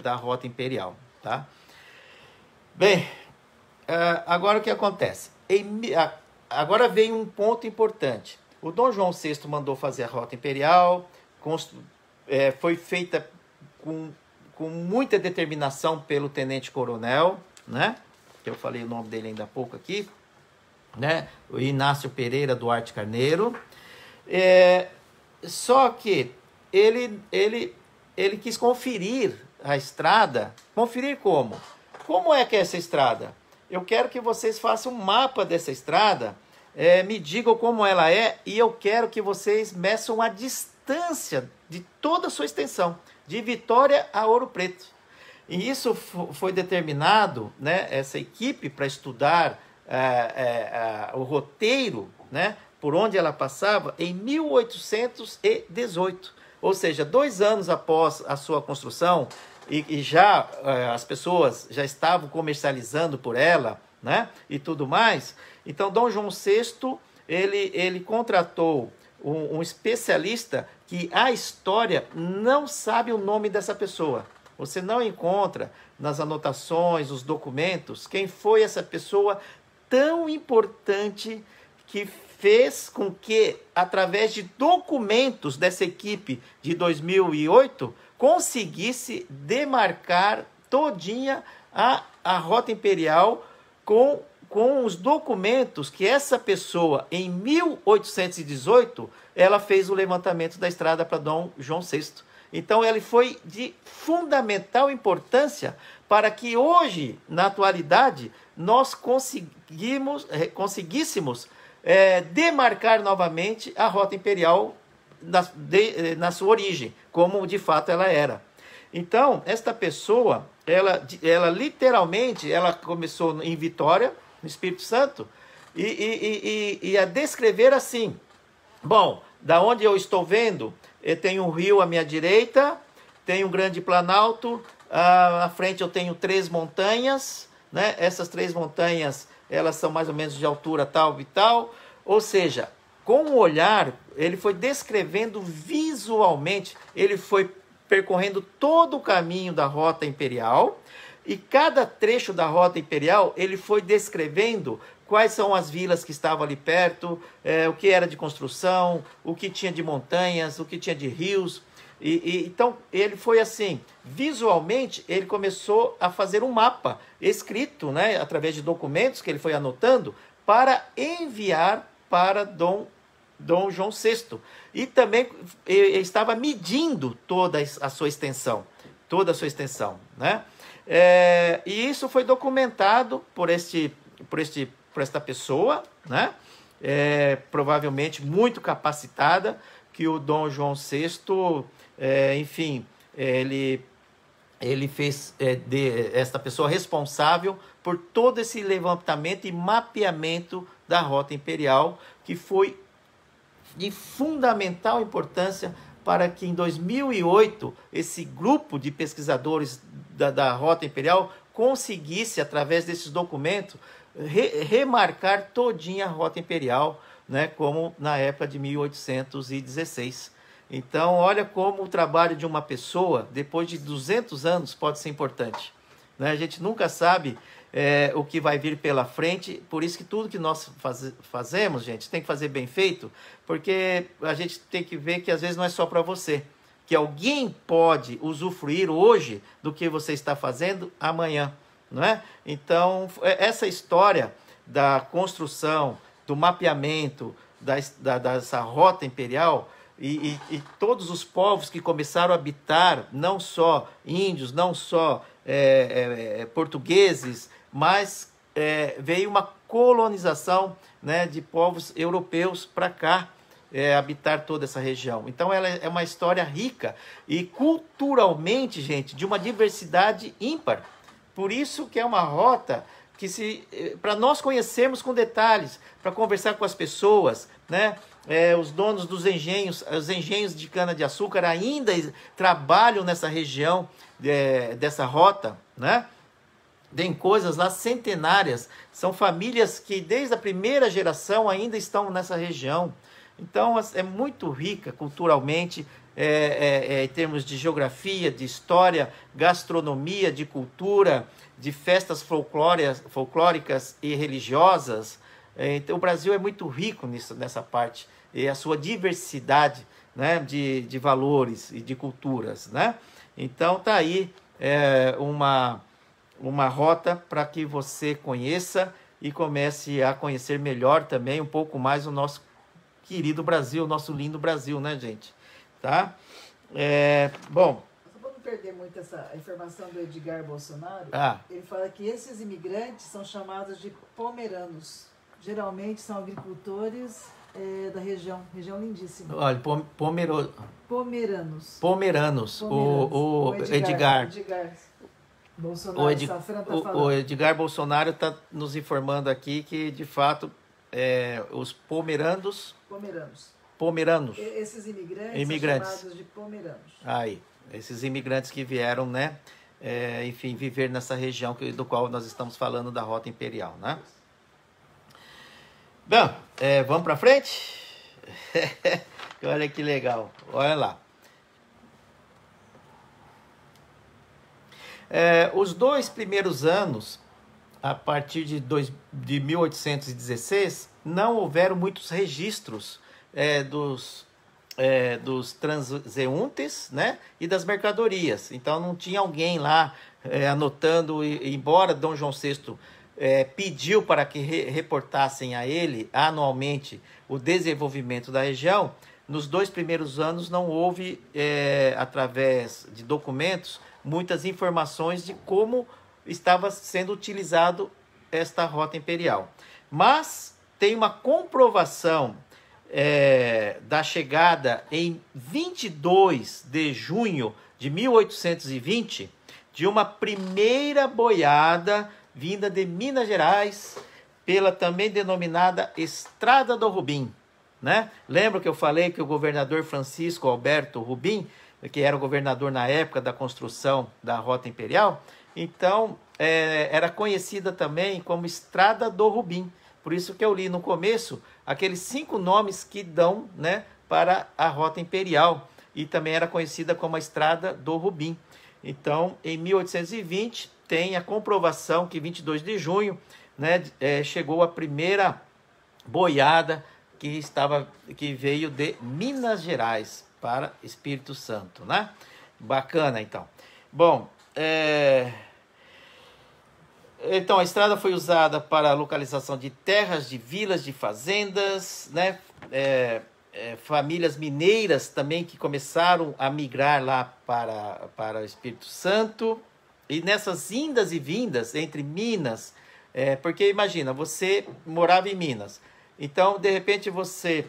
da Rota Imperial, tá? Bem, agora o que acontece? Agora vem um ponto importante. O Dom João VI mandou fazer a Rota Imperial, foi feita com muita determinação pelo tenente-coronel, né? Que eu falei o nome dele ainda há pouco aqui, né? O Inácio Pereira Duarte Carneiro. Só que ele quis conferir a estrada. Conferir como? Como é que é essa estrada? Eu quero que vocês façam um mapa dessa estrada, me digam como ela é, e eu quero que vocês meçam a distância de toda a sua extensão, de Vitória a Ouro Preto. E isso foi determinado, né, essa equipe, para estudar o roteiro, né, por onde ela passava, em 1818. Ou seja, 2 anos após a sua construção, e já as pessoas já estavam comercializando por ela, né? E tudo mais. Então, Dom João VI, ele contratou um especialista que a história não sabe o nome dessa pessoa. Você não encontra nas anotações, os documentos, quem foi essa pessoa tão importante que fez com que, através de documentos dessa equipe de 2008, conseguisse demarcar todinha a Rota Imperial com os documentos que essa pessoa, em 1818, ela fez o levantamento da estrada para Dom João VI. Então, ele foi de fundamental importância para que hoje, na atualidade, nós conseguíssemos demarcar novamente a Rota Imperial na sua origem, como de fato ela era. Então, esta pessoa, ela literalmente, ela começou em Vitória, no Espírito Santo, e a descrever assim: bom, da onde eu estou vendo, tem um rio à minha direita, tem um grande planalto, à frente eu tenho 3 montanhas, né? Essas 3 montanhas, elas são mais ou menos de altura tal e tal. Ou seja, com o olhar, ele foi descrevendo visualmente, ele foi percorrendo todo o caminho da Rota Imperial, e cada trecho da Rota Imperial, ele foi descrevendo quais são as vilas que estavam ali perto, o que era de construção, o que tinha de montanhas, o que tinha de rios. Então, ele foi assim, visualmente, ele começou a fazer um mapa escrito, né, através de documentos que ele foi anotando, para enviar para Dom João VI. E também ele estava medindo toda a sua extensão, né? E isso foi documentado por esta pessoa, né? Provavelmente muito capacitada, que o Dom João VI, enfim, ele fez esta pessoa responsável por todo esse levantamento e mapeamento da Rota Imperial, que foi de fundamental importância para que em 2008 esse grupo de pesquisadores da Rota Imperial conseguisse, através desses documentos, remarcar todinha a Rota Imperial, né, como na época de 1816. Então, olha como o trabalho de uma pessoa, depois de 200 anos, pode ser importante, né? A gente nunca sabe o que vai vir pela frente, por isso que tudo que nós fazemos, gente, tem que fazer bem feito, porque a gente tem que ver que às vezes não é só para você, que alguém pode usufruir hoje do que você está fazendo amanhã, não é? Então, essa história da construção, do mapeamento dessa Rota Imperial, e todos os povos que começaram a habitar, não só índios, não só portugueses, mas veio uma colonização, né, de povos europeus para cá, habitar toda essa região. Então ela é uma história rica e culturalmente, gente, de uma diversidade ímpar. Por isso que é uma rota que para nós conhecermos com detalhes, para conversar com as pessoas, né? Os donos dos engenhos, os engenhos de cana-de-açúcar ainda trabalham nessa região dessa rota, né? Tem coisas lá centenárias, são famílias que desde a primeira geração ainda estão nessa região. Então é muito rica culturalmente, em termos de geografia, de história, gastronomia, de cultura, de festas folclóricas e religiosas. Então o Brasil é muito rico nessa parte, e a sua diversidade, né, de valores e de culturas, né? Então tá aí uma rota para que você conheça e comece a conhecer melhor também um pouco mais o nosso querido Brasil, nosso lindo Brasil, né, gente? Tá? Bom. Só para não perder muito essa informação do Edgar Bolsonaro, ele fala que esses imigrantes são chamados de pomeranos. Geralmente são agricultores da região lindíssima. Olha, Pomeranos. O Edgar. Bolsonaro, o Edgar Bolsonaro está nos informando aqui que, de fato, os pomeranos. Esses imigrantes são chamados de pomeranos. Aí, Esses imigrantes que vieram, né? Enfim, viver nessa região do qual nós estamos falando da Rota Imperial, né? Bom, vamos para frente? Olha que legal, olha lá. Os 2 primeiros anos, a partir de 1816, não houveram muitos registros dos transeuntes, né, e das mercadorias. Então não tinha alguém lá anotando, embora Dom João VI pediu para que reportassem a ele anualmente o desenvolvimento da região. Nos 2 primeiros anos não houve, através de documentos, muitas informações de como estava sendo utilizado esta Rota Imperial. Mas tem uma comprovação da chegada em 22 de junho de 1820 de uma primeira boiada vinda de Minas Gerais pela também denominada Estrada do Rubim, né? Lembra que eu falei que o governador Francisco Alberto Rubim, que era o governador na época da construção da Rota Imperial, então era conhecida também como Estrada do Rubim. Por isso que eu li no começo aqueles 5 nomes que dão, né, para a Rota Imperial, e também era conhecida como a Estrada do Rubim. Então, em 1820, tem a comprovação que 22 de junho, né, chegou a primeira boiada que veio de Minas Gerais para Espírito Santo, né? Bacana, então. Bom, então a estrada foi usada para a localização de terras, de vilas, de fazendas, né? Famílias mineiras também que começaram a migrar lá para o Espírito Santo. E nessas indas e vindas entre Minas, porque imagina, você morava em Minas, então de repente você,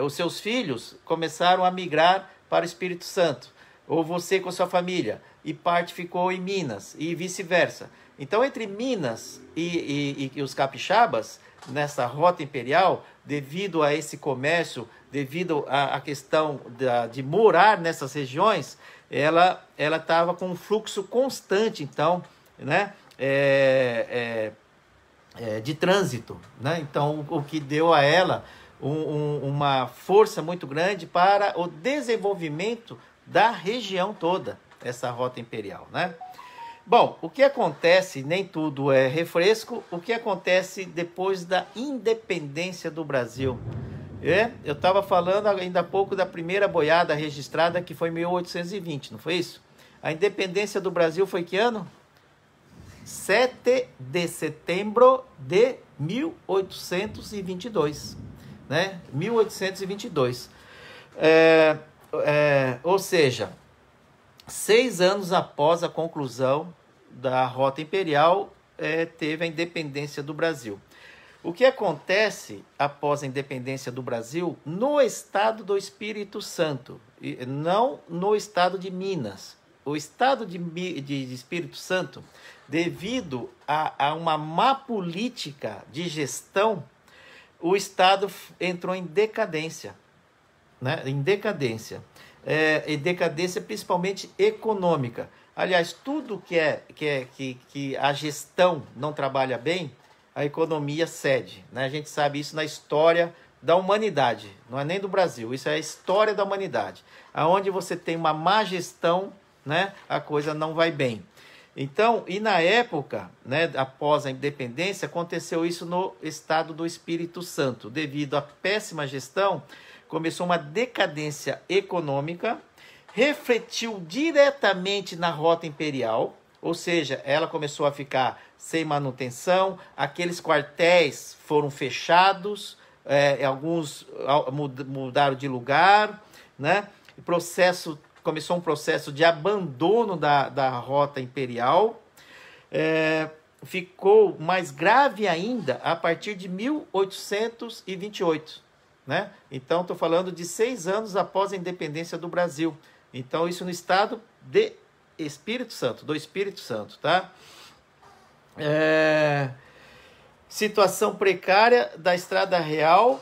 os seus filhos começaram a migrar para o Espírito Santo, ou você com sua família, e parte ficou em Minas, e vice-versa. Então entre Minas e os capixabas, nessa Rota Imperial, devido a esse comércio, devido à questão de morar nessas regiões, ela estava com um fluxo constante, então, né, de trânsito, né? Então, o que deu a ela uma força muito grande para o desenvolvimento da região toda, essa Rota Imperial, né? Bom, o que acontece, nem tudo é refresco, o que acontece depois da independência do Brasil? Eu estava falando ainda há pouco da primeira boiada registrada, que foi em 1820, não foi isso? A independência do Brasil foi que ano? 7 de setembro de 1822, né? 1822. Ou seja, 6 anos após a conclusão da Rota Imperial, teve a independência do Brasil. O que acontece após a independência do Brasil no estado do Espírito Santo, não no estado de Minas. O estado de Espírito Santo, devido a uma má política de gestão, o estado entrou em decadência, né? Em decadência. E decadência principalmente econômica. Aliás, tudo que a gestão não trabalha bem, a economia cede, né? A gente sabe isso na história da humanidade, não é nem do Brasil, isso é a história da humanidade. Aonde você tem uma má gestão, né, a coisa não vai bem. Então, e na época, né, após a independência, aconteceu isso no estado do Espírito Santo. Devido à péssima gestão, começou uma decadência econômica, refletiu diretamente na Rota Imperial, ou seja, ela começou a ficar sem manutenção, aqueles quartéis foram fechados, alguns mudaram de lugar, né? Começou um processo de abandono da Rota Imperial, ficou mais grave ainda a partir de 1828, né? Então, estou falando de 6 anos após a independência do Brasil. Então, isso no estado de Espírito Santo, do Espírito Santo, tá? Situação precária da Estrada Real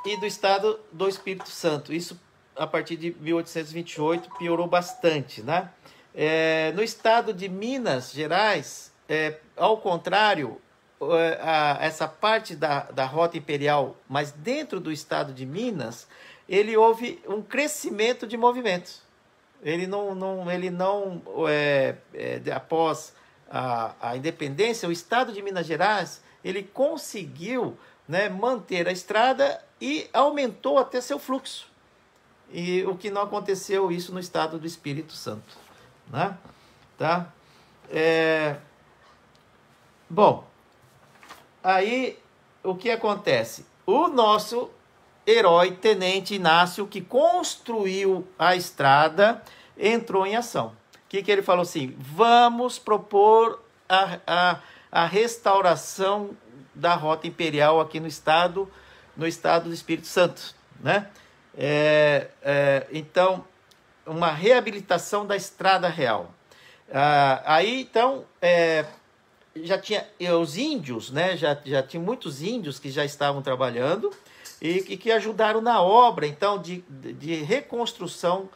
e do estado do Espírito Santo. Isso a partir de 1828, piorou bastante, né? No estado de Minas Gerais, ao contrário, essa parte da Rota Imperial, mas dentro do estado de Minas, ele houve um crescimento de movimentos. Após a independência, o estado de Minas Gerais, ele conseguiu, né, manter a estrada e aumentou até seu fluxo. E o que não aconteceu isso no estado do Espírito Santo, né? Tá? Bom, aí o que acontece? O nosso herói, Tenente Inácio, que construiu a estrada, entrou em ação. O que ele falou assim? Vamos propor a restauração da Rota Imperial aqui no estado do Espírito Santo, né? Então, uma reabilitação da estrada real. Aí, então, já tinha os índios, né? Já tinha muitos índios que já estavam trabalhando e que ajudaram na obra, então, de reconstrução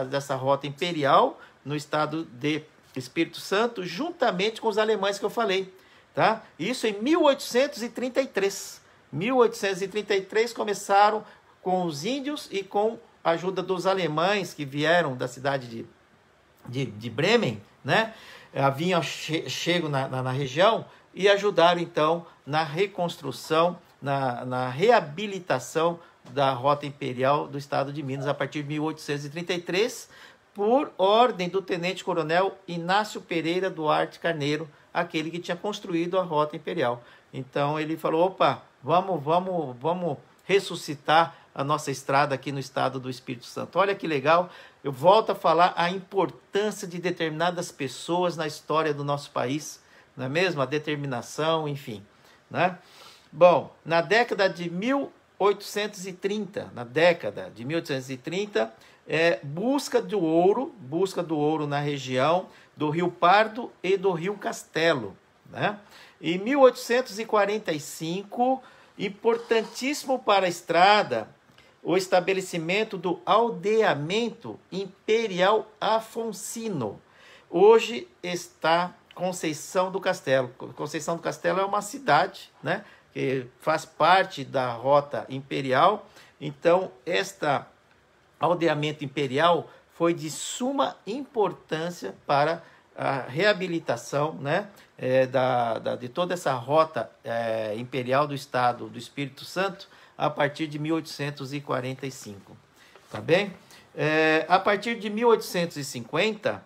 dessa Rota Imperial no estado de Espírito Santo, juntamente com os alemães que eu falei, tá? Isso em 1833. 1833 começaram com os índios e com a ajuda dos alemães que vieram da cidade de Bremen, né? Haviam chego na região e ajudaram, então, na reconstrução, na reabilitação da Rota Imperial do estado de Minas, a partir de 1833, por ordem do tenente-coronel Inácio Pereira Duarte Carneiro, aquele que tinha construído a Rota Imperial. Então ele falou, opa, vamos ressuscitar a nossa estrada aqui no estado do Espírito Santo. Olha que legal, eu volto a falar a importância de determinadas pessoas na história do nosso país, não é mesmo? A determinação, enfim, né? Bom, na década de 1830, busca do ouro na região do Rio Pardo e do Rio Castelo, né? Em 1845, importantíssimo para a estrada, o estabelecimento do aldeamento Imperial Afonsino. Hoje está Conceição do Castelo. Conceição do Castelo é uma cidade, né, que faz parte da Rota Imperial. Então, esta aldeamento imperial foi de suma importância para a reabilitação, né, de toda essa rota imperial do estado do Espírito Santo a partir de 1845. Tá bem? A partir de 1850,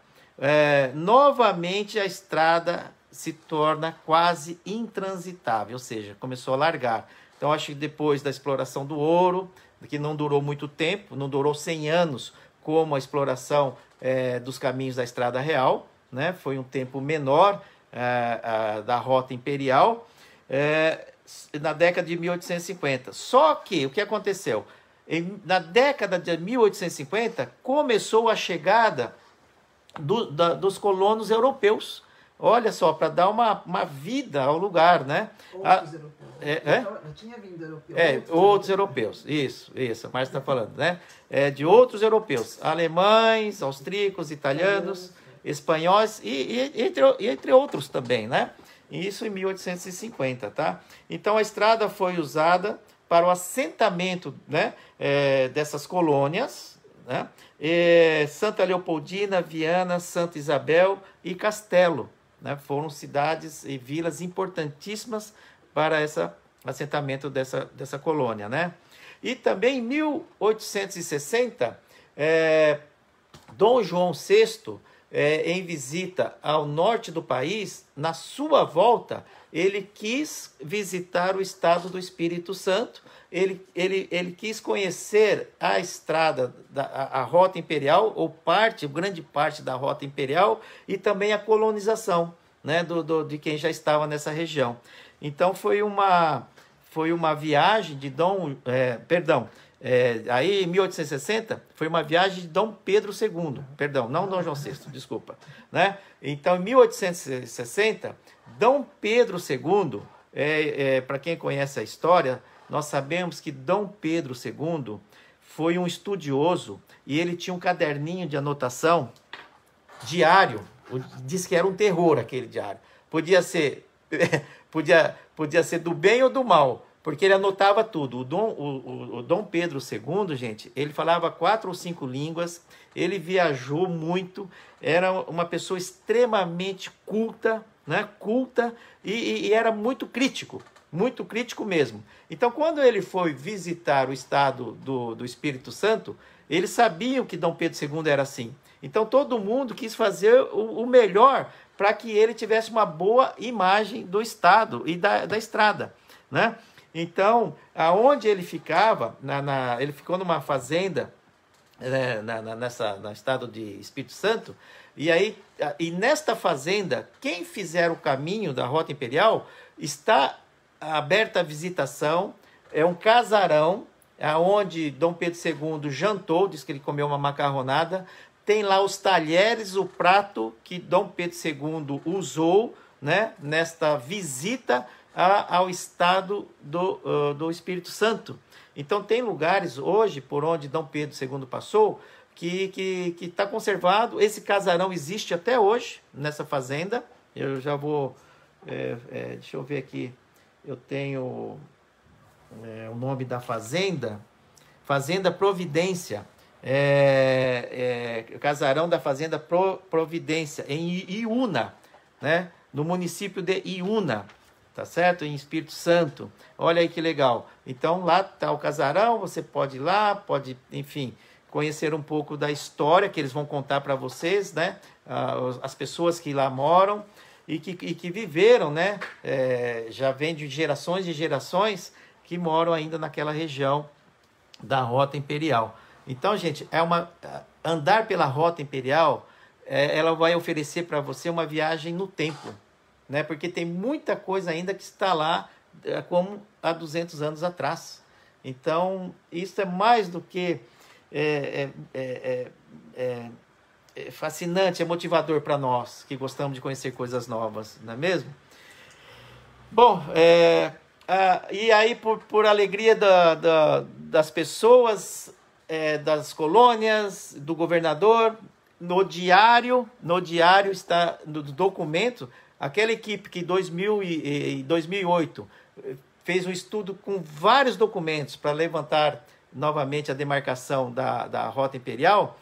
novamente a estrada se torna quase intransitável, ou seja, começou a largar. Então, acho que depois da exploração do ouro, que não durou muito tempo, não durou 100 anos, como a exploração dos caminhos da Estrada Real, né? Foi um tempo menor da Rota Imperial, na década de 1850. Só que, o que aconteceu? Na década de 1850, começou a chegada dos colonos europeus. Olha só, para dar uma vida ao lugar, né? Outros europeus. Não tinha vindo europeu. Outros europeus. Isso, a Márcia está falando, né? De outros europeus. Alemães, austríacos, italianos, espanhóis e entre outros também, né? Isso em 1850, tá? Então, a estrada foi usada para o assentamento, né, dessas colônias, né? Santa Leopoldina, Viana, Santa Isabel e Castelo, né? Foram cidades e vilas importantíssimas para esse assentamento dessa colônia, né? E também em 1860, Dom João VI, em visita ao norte do país, na sua volta, ele quis visitar o estado do Espírito Santo, ele quis conhecer a estrada, a Rota Imperial, ou grande parte da Rota Imperial, e também a colonização, né, de quem já estava nessa região. Então foi uma viagem de aí em 1860 foi uma viagem de Dom Pedro II, não Dom João VI, desculpa, né? Então em 1860 Dom Pedro II, para quem conhece a história, nós sabemos que Dom Pedro II foi um estudioso e ele tinha um caderninho de anotação diário. Diz que era um terror aquele diário. Podia ser do bem ou do mal, porque ele anotava tudo. O Dom Pedro II, gente, ele falava 4 ou 5 línguas, ele viajou muito, era uma pessoa extremamente culta, né? E era muito crítico mesmo. Então, quando ele foi visitar o estado do Espírito Santo, eles sabiam que Dom Pedro II era assim. Então, todo mundo quis fazer o melhor para que ele tivesse uma boa imagem do estado e da estrada, né? Então, aonde ele ficava, ele ficou numa fazenda, no estado de Espírito Santo, e nesta fazenda, quem fizer o caminho da Rota Imperial, está aberta a visitação, é um casarão, onde Dom Pedro II jantou, diz que ele comeu uma macarronada, tem lá os talheres, o prato que Dom Pedro II usou, né, nesta visita ao estado do Espírito Santo. Então tem lugares hoje, por onde Dom Pedro II passou, que está conservado. Esse casarão existe até hoje, nessa fazenda. Eu já vou... deixa eu ver aqui. Eu tenho o nome da fazenda. Fazenda Providência. O casarão da Fazenda Providência, em Iúna, né? No município de Iúna, tá certo? Em Espírito Santo. Olha aí que legal. Então lá está o casarão, você pode ir lá, pode, enfim, conhecer um pouco da história que eles vão contar para vocês, né? As pessoas que lá moram e que viveram, né? Já vem de gerações e gerações que moram ainda naquela região da Rota Imperial. Então, gente, andar pela Rota Imperial, ela vai oferecer para você uma viagem no tempo, né? Porque tem muita coisa ainda que está lá como há 200 anos atrás. Então, isso é mais do que fascinante, é motivador para nós que gostamos de conhecer coisas novas, não é mesmo? Bom, e aí, por alegria das pessoas, das colônias, do governador, no diário está, no documento, aquela equipe que em 2008 fez um estudo com vários documentos para levantar novamente a demarcação da Rota Imperial,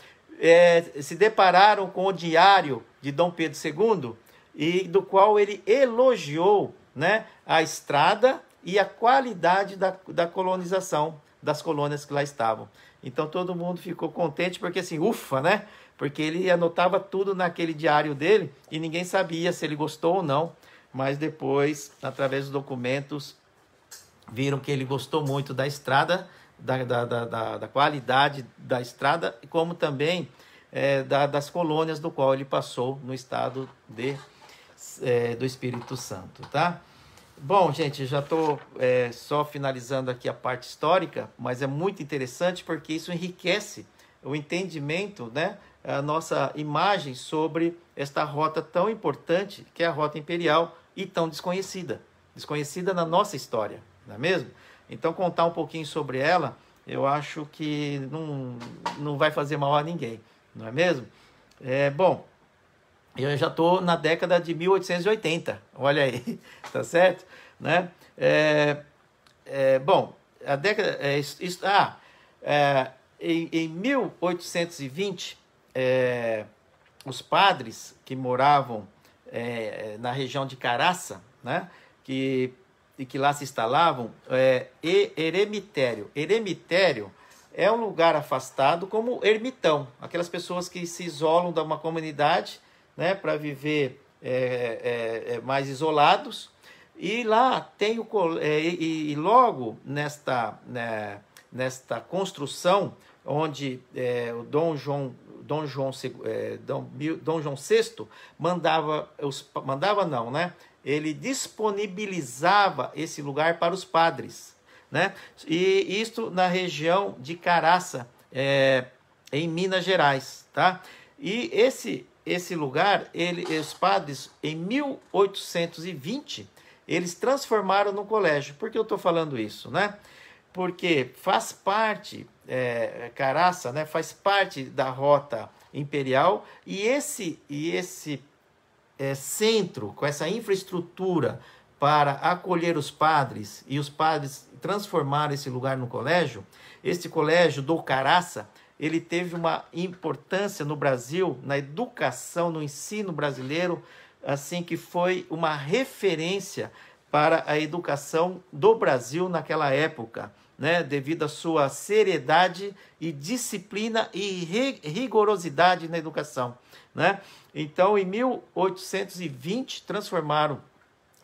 se depararam com o diário de Dom Pedro II, e do qual ele elogiou, né, a estrada e a qualidade da colonização das colônias que lá estavam. Então todo mundo ficou contente, porque assim, ufa, né? Porque ele anotava tudo naquele diário dele e ninguém sabia se ele gostou ou não. Mas depois, através dos documentos, viram que ele gostou muito da estrada, da qualidade da estrada, como também das colônias do qual ele passou no estado do Espírito Santo, tá? Bom, gente, já estou só finalizando aqui a parte histórica, mas é muito interessante porque isso enriquece o entendimento, né, a nossa imagem sobre esta rota tão importante, que é a Rota Imperial, e tão desconhecida na nossa história, não é mesmo? Então, contar um pouquinho sobre ela, eu acho que não vai fazer mal a ninguém, não é mesmo? Bom, eu já estou na década de 1880, olha aí, tá certo? Né? Bom, a década... em 1820, os padres que moravam na região de Caraça, né? que lá se instalavam, eremitério. Eremitério é um lugar afastado como ermitão, aquelas pessoas que se isolam de uma comunidade, né, para viver mais isolados, e lá tem e logo nesta construção, onde o Dom João VI mandava não, né? Ele disponibilizava esse lugar para os padres, né? E isto na região de Caraça, em Minas Gerais, tá? E esse lugar, os padres, em 1820, eles transformaram no colégio. Por que eu estou falando isso, né? Porque faz parte Caraça, né, faz parte da rota imperial, e esse centro, com essa infraestrutura para acolher os padres, e os padres transformaram esse lugar no colégio, esse colégio do Caraça, ele teve uma importância no Brasil, na educação, no ensino brasileiro, assim, que foi uma referência para a educação do Brasil naquela época, né, devido à sua seriedade e disciplina e rigorosidade na educação, né? Então, em 1820, transformaram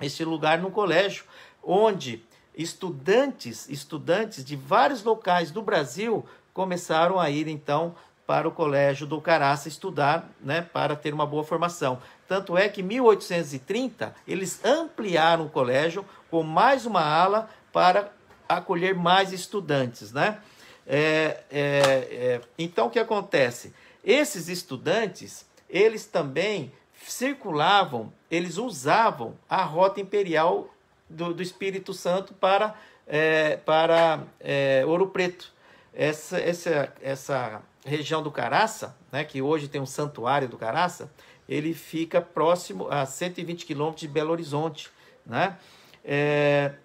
este lugar num colégio, onde estudantes de vários locais do Brasil começaram a ir, então, para o Colégio do Caraça estudar, né, para ter uma boa formação. Tanto é que em 1830, eles ampliaram o colégio com mais uma ala para acolher mais estudantes, né? Então, o que acontece? Esses estudantes, eles também circulavam, eles usavam a rota imperial do Espírito Santo para Ouro Preto. Essa região do Caraça, né, que hoje tem um santuário do Caraça, ele fica próximo a 120 quilômetros de Belo Horizonte, né?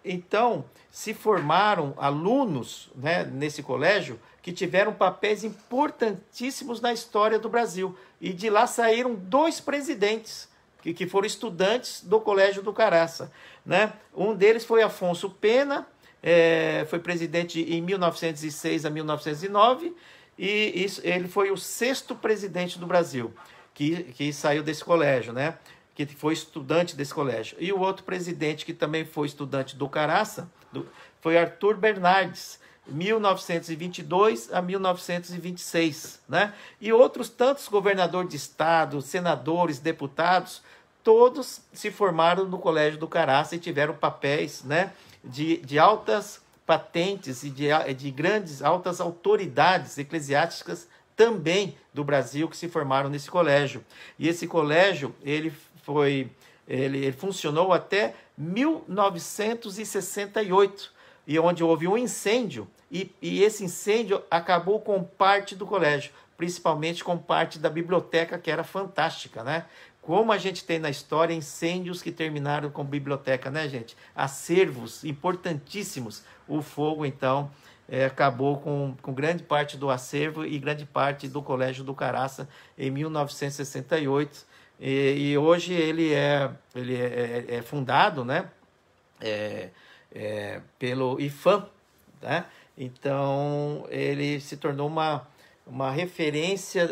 Então, se formaram alunos, né, nesse colégio que tiveram papéis importantíssimos na história do Brasil. E de lá saíram 2 presidentes que foram estudantes do Colégio do Caraça, né? Um deles foi Afonso Pena, foi presidente em 1906 a 1909, e ele foi o 6º presidente do Brasil que saiu desse colégio, né? Que foi estudante desse colégio. E o outro presidente que também foi estudante do Caraça foi Arthur Bernardes, 1922 a 1926, né? E outros tantos governadores de estado, senadores, deputados, todos se formaram no Colégio do Caraça e tiveram papéis, né, de altas patentes e de grandes, altas autoridades eclesiásticas também do Brasil que se formaram nesse colégio. E esse colégio, ele funcionou até 1968, e onde houve um incêndio, e esse incêndio acabou com parte do colégio, principalmente com parte da biblioteca, que era fantástica, né? Como a gente tem na história incêndios que terminaram com biblioteca, né, gente? Acervos importantíssimos. O fogo, então, acabou com grande parte do acervo e grande parte do Colégio do Caraça em 1968. E hoje ele é fundado, né, pelo IFAM, né? Então, ele se tornou uma referência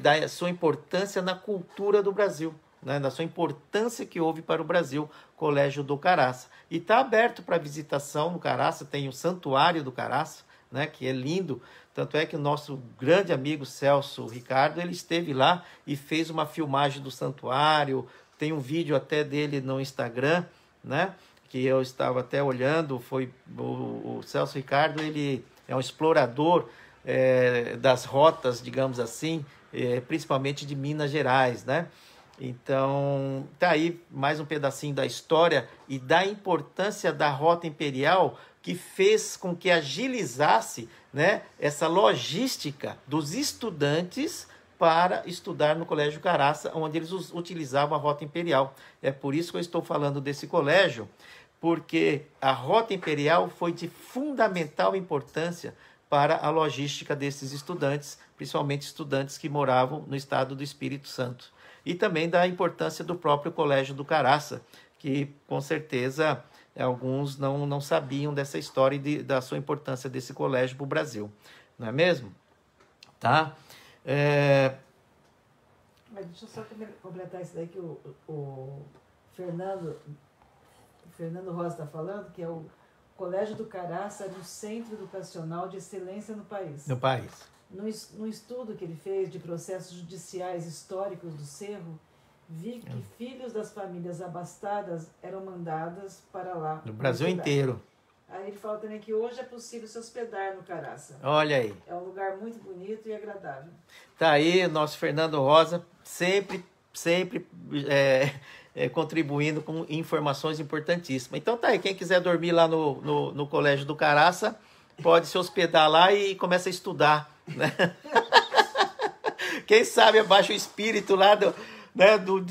da sua importância na cultura do Brasil, né? Da sua importância que houve para o Brasil, Colégio do Caraça. E está aberto para visitação no Caraça, tem o Santuário do Caraça, né? Que é lindo. Tanto é que o nosso grande amigo Celso Ricardo, ele esteve lá e fez uma filmagem do santuário, tem um vídeo até dele no Instagram, né? Que eu estava até olhando, foi o Celso Ricardo, ele é um explorador das rotas, digamos assim, principalmente de Minas Gerais, né? Então, tá aí mais um pedacinho da história e da importância da rota imperial, que fez com que agilizasse, né, essa logística dos estudantes para estudar no Colégio Caraça, onde eles utilizavam a rota imperial. É por isso que eu estou falando desse colégio, porque a rota imperial foi de fundamental importância para a logística desses estudantes, principalmente estudantes que moravam no estado do Espírito Santo. E também da importância do próprio Colégio do Caraça, que com certeza alguns não sabiam dessa história e da sua importância desse colégio para o Brasil. Não é mesmo? Tá? Mas deixa eu só completar isso daí que o Fernando Rosa está falando, que é o Colégio do Caraça no Centro Educacional de Excelência no país. No país. No estudo que ele fez de processos judiciais históricos do Cerro, vi que filhos das famílias abastadas eram mandadas para lá. No Brasil inteiro. Aí ele fala também que hoje é possível se hospedar no Caraça. Olha aí. É um lugar muito bonito e agradável. Tá aí o nosso Fernando Rosa, sempre contribuindo com informações importantíssimas. Então tá aí, quem quiser dormir lá no Colégio do Caraça, pode se hospedar lá e começa a estudar, né? Quem sabe abaixa o espírito lá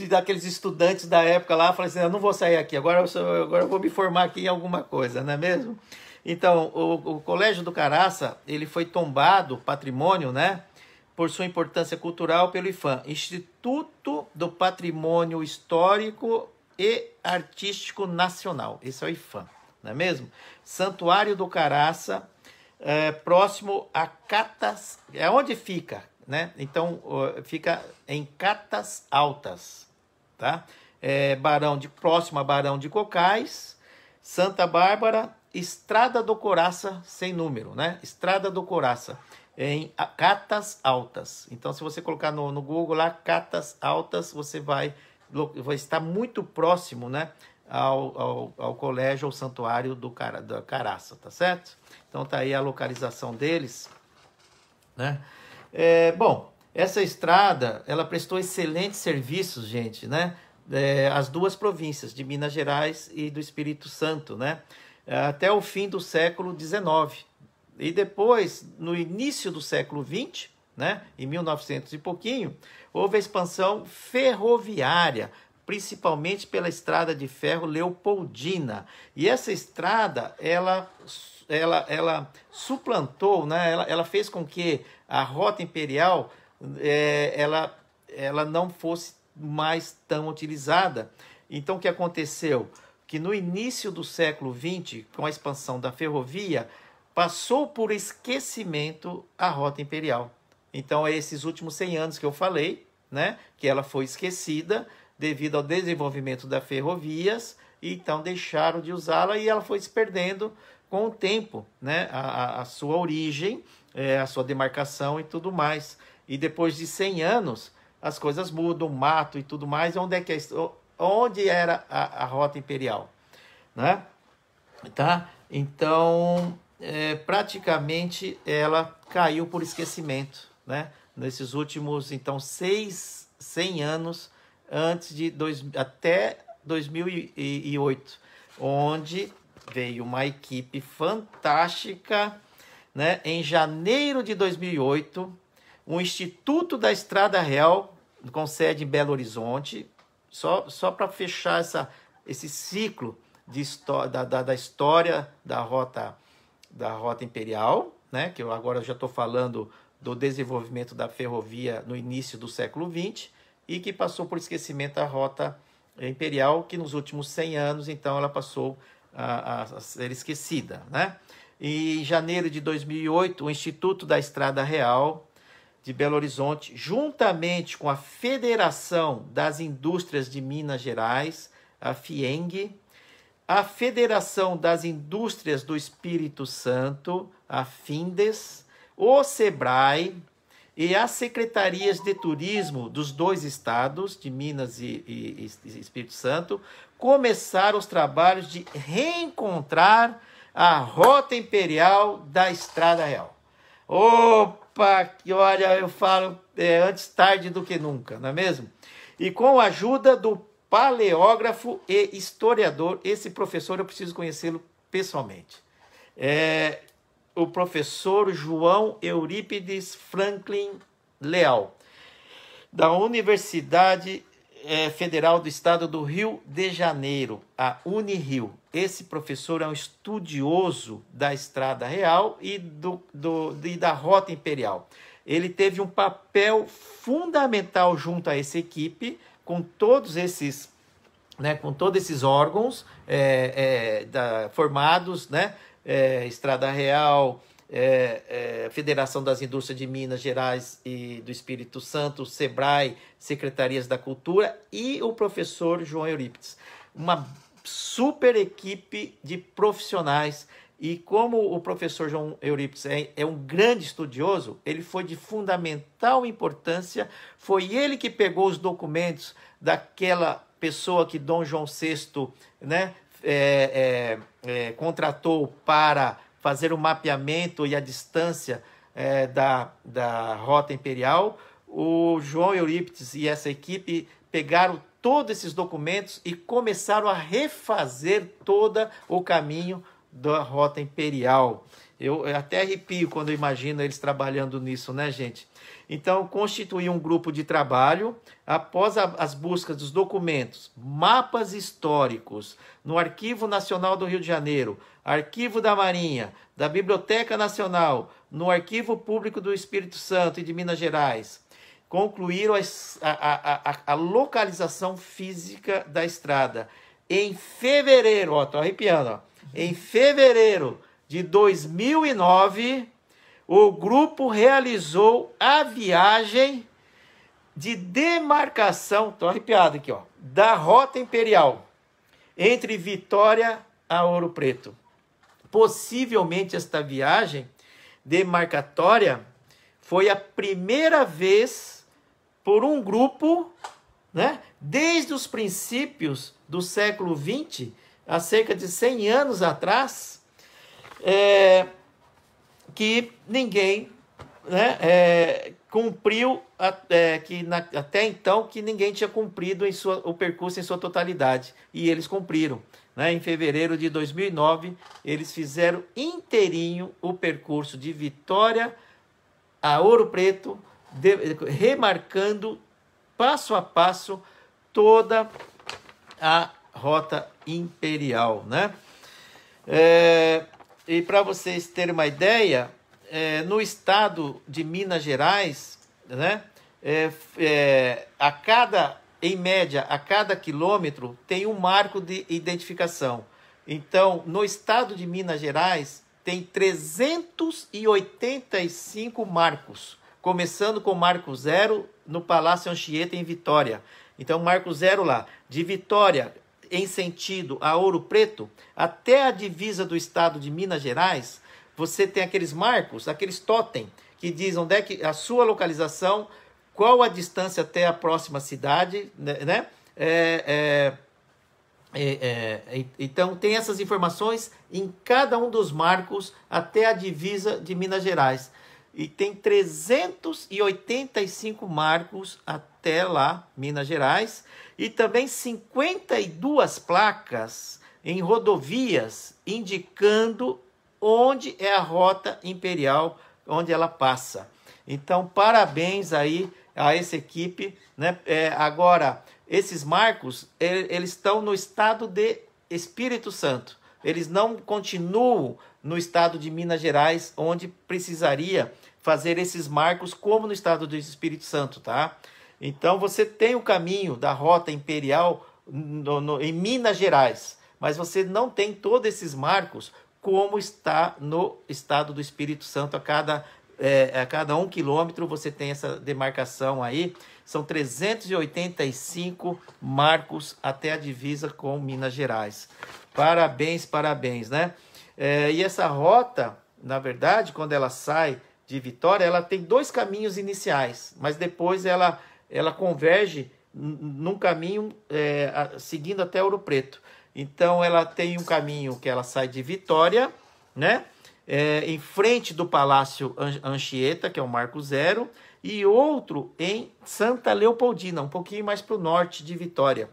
daqueles estudantes da época lá, fala assim, eu não vou sair aqui, agora eu vou me formar aqui em alguma coisa, não é mesmo? Então, o Colégio do Caraça, ele foi tombado, patrimônio, né? Por sua importância cultural pelo IPHAN, Instituto do Patrimônio Histórico e Artístico Nacional. Esse é o IPHAN, não é mesmo? Santuário do Caraça, próximo a Catas... É onde fica, né? Então, fica em Catas Altas, tá? Próximo a Barão de Cocais, Santa Bárbara, Estrada do Coraça, sem número, né? Estrada do Coraça, em Catas Altas. Então, se você colocar no Google lá, Catas Altas, você vai estar muito próximo, né, ao colégio, ao santuário da Caraça, tá certo? Então, tá aí a localização deles, né? Bom, essa estrada, ela prestou excelentes serviços, gente, né? As duas províncias, de Minas Gerais e do Espírito Santo, né? Até o fim do século XIX. E depois, no início do século XX, né, em 1900 e pouquinho, houve a expansão ferroviária, principalmente pela estrada de ferro Leopoldina. E essa estrada, ela suplantou, né, ela fez com que a Rota Imperial ela não fosse mais tão utilizada. Então, o que aconteceu? Que no início do século XX, com a expansão da ferrovia, passou por esquecimento a Rota Imperial. Então, é esses últimos 100 anos que eu falei, né, que ela foi esquecida devido ao desenvolvimento das ferrovias, e então deixaram de usá-la e ela foi se perdendo com o tempo, né, a sua origem, a sua demarcação e tudo mais. E depois de 100 anos, as coisas mudam, mato e tudo mais. Onde era a Rota Imperial, né? Tá? Então, praticamente ela caiu por esquecimento, né? Nesses últimos, então, 100 anos até 2008, onde veio uma equipe fantástica, né? Em janeiro de 2008, o Instituto da Estrada Real, com sede em Belo Horizonte, só para fechar esse ciclo da história da Rota Imperial, né? Que agora eu já estou falando do desenvolvimento da ferrovia no início do século XX e que passou por esquecimento a Rota Imperial, que nos últimos 100 anos, então, ela passou a ser esquecida, né? E em janeiro de 2008, o Instituto da Estrada Real de Belo Horizonte, juntamente com a Federação das Indústrias de Minas Gerais, a FIENG, a Federação das Indústrias do Espírito Santo, a FINDES, o SEBRAE e as secretarias de turismo dos dois estados, de Minas e Espírito Santo, começaram os trabalhos de reencontrar a Rota Imperial da Estrada Real. Opa, que olha, eu falo antes tarde do que nunca, não é mesmo? E com a ajuda do paleógrafo e historiador, esse professor eu preciso conhecê-lo pessoalmente. O professor João Eurípides Franklin Leal, da Universidade Federal do Estado do Rio de Janeiro, a Unirio. Esse professor é um estudioso da Estrada Real e da Rota Imperial. Ele teve um papel fundamental junto a essa equipe, com todos esses, né, com todos esses órgãos formados, né, Estrada Real, Federação das Indústrias de Minas Gerais e do Espírito Santo, SEBRAE, Secretarias da Cultura e o professor João Eurípides. Uma super equipe de profissionais. E como o professor João Eurípides é um grande estudioso, ele foi de fundamental importância. Foi ele que pegou os documentos daquela pessoa que Dom João VI, né, contratou para fazer o mapeamento e a distância da Rota Imperial. O João Eurípides e essa equipe pegaram todos esses documentos e começaram a refazer todo o caminho da Rota Imperial. Eu até arrepio quando eu imagino eles trabalhando nisso, né, gente? Então, constituir um grupo de trabalho, após as buscas dos documentos, mapas históricos, no Arquivo Nacional do Rio de Janeiro, Arquivo da Marinha, da Biblioteca Nacional, no Arquivo Público do Espírito Santo e de Minas Gerais, concluíram a localização física da estrada. Em fevereiro, ó, tô arrepiando, ó, em fevereiro de 2009, o grupo realizou a viagem de demarcação, tô arrepiado aqui, ó, da Rota Imperial, entre Vitória a Ouro Preto. Possivelmente esta viagem demarcatória foi a primeira vez por um grupo, né, desde os princípios do século XX, há cerca de 100 anos atrás, que ninguém, né, cumpriu, até então, que ninguém tinha cumprido o percurso em sua totalidade. E eles cumpriram. Né? Em fevereiro de 2009, eles fizeram inteirinho o percurso de Vitória a Ouro Preto, remarcando passo a passo toda a Rota Imperial, né? E para vocês terem uma ideia, no estado de Minas Gerais, né, em média, a cada quilômetro tem um marco de identificação. Então, no estado de Minas Gerais, tem 385 marcos, começando com o Marco Zero no Palácio Anchieta, em Vitória. Então, Marco Zero lá, de Vitória em sentido a Ouro Preto, até a divisa do estado de Minas Gerais, você tem aqueles marcos, aqueles totem, que diz onde é que a sua localização, qual a distância até a próxima cidade, né? Então, tem essas informações em cada um dos marcos até a divisa de Minas Gerais. E tem 385 marcos até lá, Minas Gerais, e também 52 placas em rodovias indicando onde é a Rota Imperial, onde ela passa. Então, parabéns aí a essa equipe, né? Agora, esses marcos, eles estão no estado de Espírito Santo. Eles não continuam no estado de Minas Gerais, onde precisaria fazer esses marcos como no estado do Espírito Santo, tá? Então, você tem o caminho da Rota Imperial em Minas Gerais, mas você não tem todos esses marcos como está no estado do Espírito Santo. A cada 1 quilômetro você tem essa demarcação aí. São 385 marcos até a divisa com Minas Gerais. Parabéns, parabéns, né? E essa rota, na verdade, quando ela sai de Vitória, ela tem 2 caminhos iniciais, mas depois ela converge num caminho seguindo até Ouro Preto. Então, ela tem um caminho que ela sai de Vitória, né? Em frente do Palácio Anchieta, que é o Marco Zero, e outro em Santa Leopoldina, um pouquinho mais para o norte de Vitória,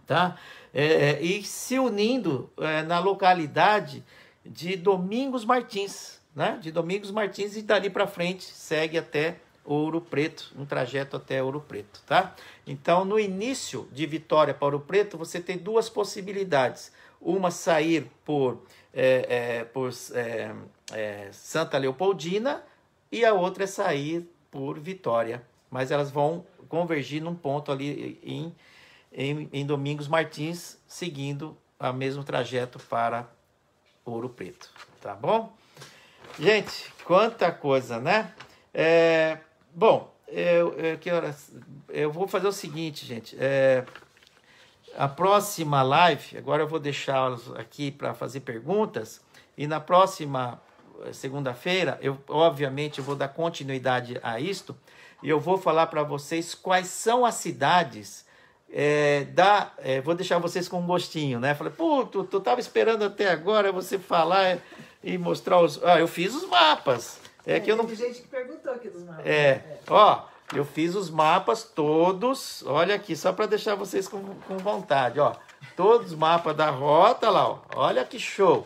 tá? E se unindo na localidade de Domingos Martins, né? De Domingos Martins, e dali para frente segue até Ouro Preto, um trajeto até Ouro Preto, tá? Então, no início de Vitória para Ouro Preto, você tem 2 possibilidades. Uma, sair por Santa Leopoldina, e a outra é sair por Vitória. Mas elas vão convergir num ponto ali em Domingos Martins, seguindo o mesmo trajeto para Ouro Preto, tá bom? Gente, quanta coisa, né? Bom, eu vou fazer o seguinte, gente. A próxima live, agora eu vou deixá-los aqui para fazer perguntas, e na próxima segunda-feira, obviamente, eu vou dar continuidade a isto, e eu vou falar para vocês quais são as cidades, vou deixar vocês com um gostinho, né? Falei, pô, tu tava esperando até agora você falar e mostrar os... eu fiz os mapas. Tem gente que perguntou aqui dos mapas. Ó, eu fiz os mapas todos, olha aqui, só para deixar vocês com vontade, ó. Todos os mapas da rota lá, ó. Olha que show.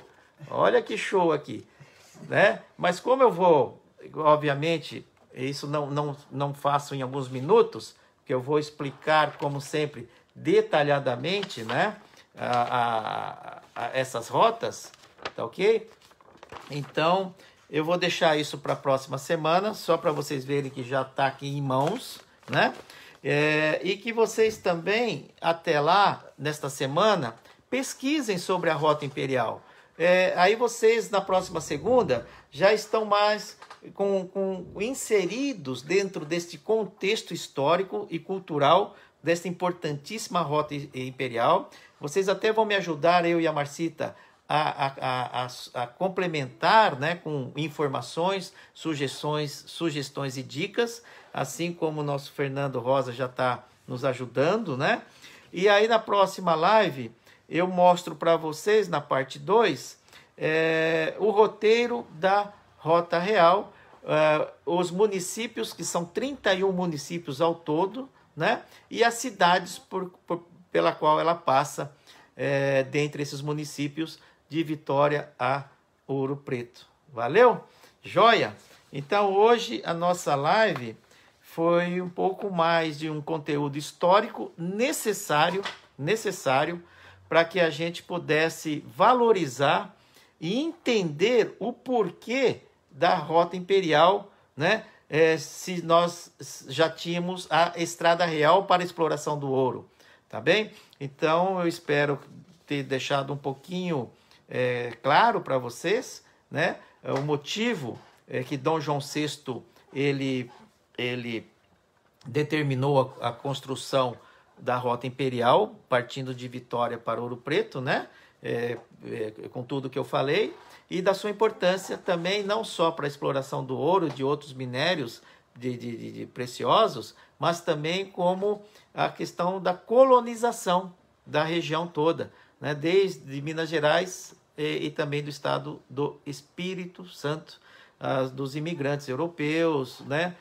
Olha que show aqui. né? Mas como eu vou, obviamente, isso não faço em alguns minutos, que eu vou explicar, como sempre, detalhadamente, né? Essas rotas, tá ok? Então, eu vou deixar isso para a próxima semana, só para vocês verem que já está aqui em mãos, né? E que vocês também, até lá, nesta semana, pesquisem sobre a Rota Imperial. Aí vocês, na próxima segunda, já estão mais inseridos dentro deste contexto histórico e cultural desta importantíssima Rota Imperial. Vocês até vão me ajudar, eu e a Marcita, a complementar, né, com informações, sugestões e dicas, assim como o nosso Fernando Rosa já está nos ajudando, né? E aí na próxima live eu mostro para vocês, na parte 2, o roteiro da Rota Real, os municípios, que são 31 municípios ao todo, né? E as cidades pela qual ela passa, dentre esses municípios, de Vitória a Ouro Preto. Valeu? Joia? Então hoje a nossa live foi um pouco mais de um conteúdo histórico necessário para que a gente pudesse valorizar e entender o porquê da Rota Imperial, né? Se nós já tínhamos a Estrada Real para a exploração do ouro, tá bem? Então eu espero ter deixado um pouquinho claro para vocês, né? O motivo que Dom João VI ele determinou a construção da Rota Imperial, partindo de Vitória para Ouro Preto, né? Com tudo que eu falei, e da sua importância também, não só para a exploração do ouro, de outros minérios de preciosos, mas também como a questão da colonização da região toda, né? Desde Minas Gerais e também do estado do Espírito Santo, dos imigrantes europeus, né?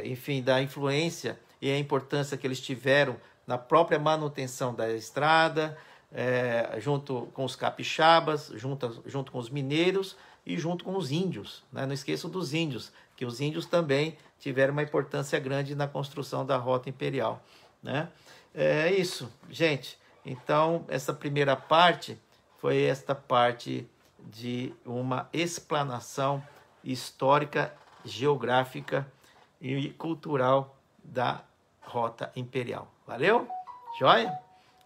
Enfim, da influência e a importância que eles tiveram na própria manutenção da estrada, junto com os capixabas, junto com os mineiros e junto com os índios, né? Não esqueçam dos índios, que os índios também tiveram uma importância grande na construção da Rota Imperial, né? É isso, gente. Então, essa primeira parte foi esta parte de uma explanação histórica, geográfica e cultural da Rota Imperial. Valeu? Joia?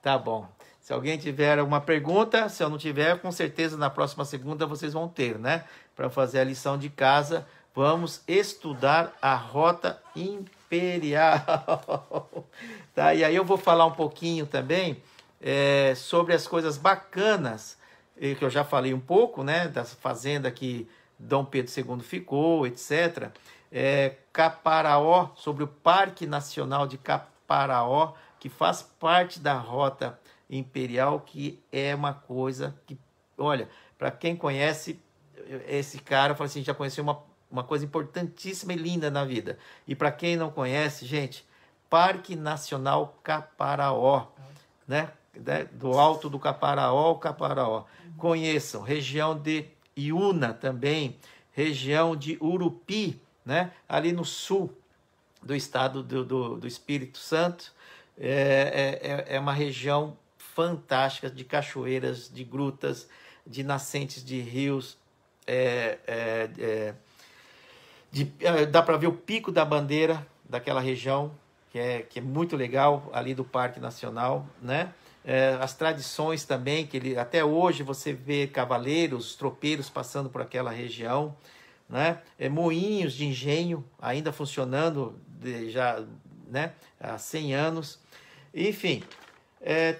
Tá bom. Se alguém tiver alguma pergunta, se eu não tiver, com certeza na próxima segunda vocês vão ter, né? Para fazer a lição de casa, vamos estudar a Rota Imperial. Tá? E aí eu vou falar um pouquinho também sobre as coisas bacanas, que eu já falei um pouco, né? Da fazenda que Dom Pedro II ficou, etc. Caparaó, sobre o Parque Nacional de Caparaó, que faz parte da Rota Imperial, que é uma coisa que, olha, para quem conhece esse cara, fala assim, já conheceu uma coisa importantíssima e linda na vida. E para quem não conhece, gente, Parque Nacional Caparaó, né? Do Alto do Caparaó, conheçam, região de Iuna também, região de Urupi, né? Ali no sul do estado do Espírito Santo, é uma região fantástica de cachoeiras, de grutas, de nascentes de rios, dá para ver o Pico da Bandeira daquela região, que é muito legal, ali do Parque Nacional, né? As tradições também, até hoje você vê cavaleiros, tropeiros passando por aquela região, né? Moinhos de engenho ainda funcionando já, né? Há 100 anos. Enfim,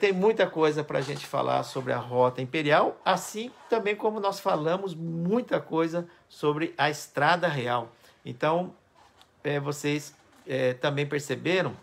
tem muita coisa para a gente falar sobre a Rota Imperial, assim também como nós falamos muita coisa sobre a Estrada Real. Então, vocês também perceberam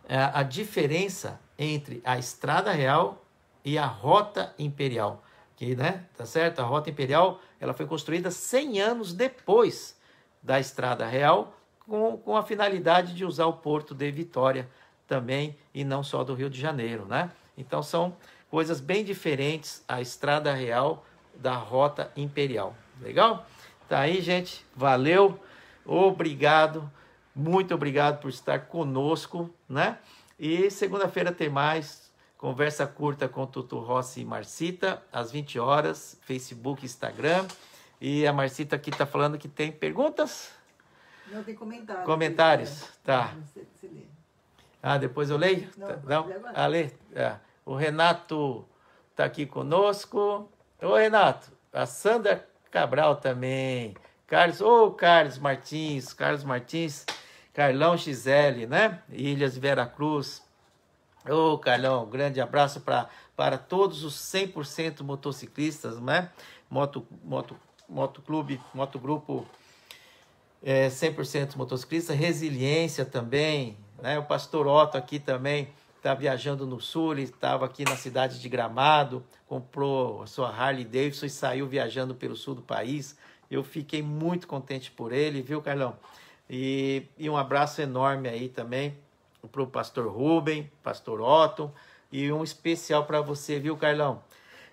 a diferença entre a Estrada Real e a Rota Imperial, que, né, tá certo? A Rota Imperial, ela foi construída 100 anos depois da Estrada Real, com a finalidade de usar o Porto de Vitória também, e não só do Rio de Janeiro, né? Então são coisas bem diferentes, a Estrada Real da Rota Imperial. Legal? Tá aí, gente. Valeu. Obrigado. Muito obrigado por estar conosco, né? E segunda-feira tem mais conversa curta com Tutu Rossi e Marcita, às 20 horas, Facebook, Instagram. E a Marcita aqui tá falando que tem perguntas? Não, tem comentários. Comentários, tá. Você lê. Ah, depois eu leio? Não? Ah, lê? É. O Renato tá aqui conosco. Ô, Renato, a Sandra Cabral também. Carlos Martins, Carlão XL, né? Ilhas Veracruz. Ô, Carlão, grande abraço para todos os 100% motociclistas, né? Motogrupo 100% motociclista, Resiliência também, né? O pastor Otto aqui também está viajando no sul, ele estava aqui na cidade de Gramado, comprou a sua Harley Davidson e saiu viajando pelo sul do país. Eu fiquei muito contente por ele, viu, Carlão? E um abraço enorme aí também para o pastor Rubem, pastor Otto, e um especial para você, viu, Carlão?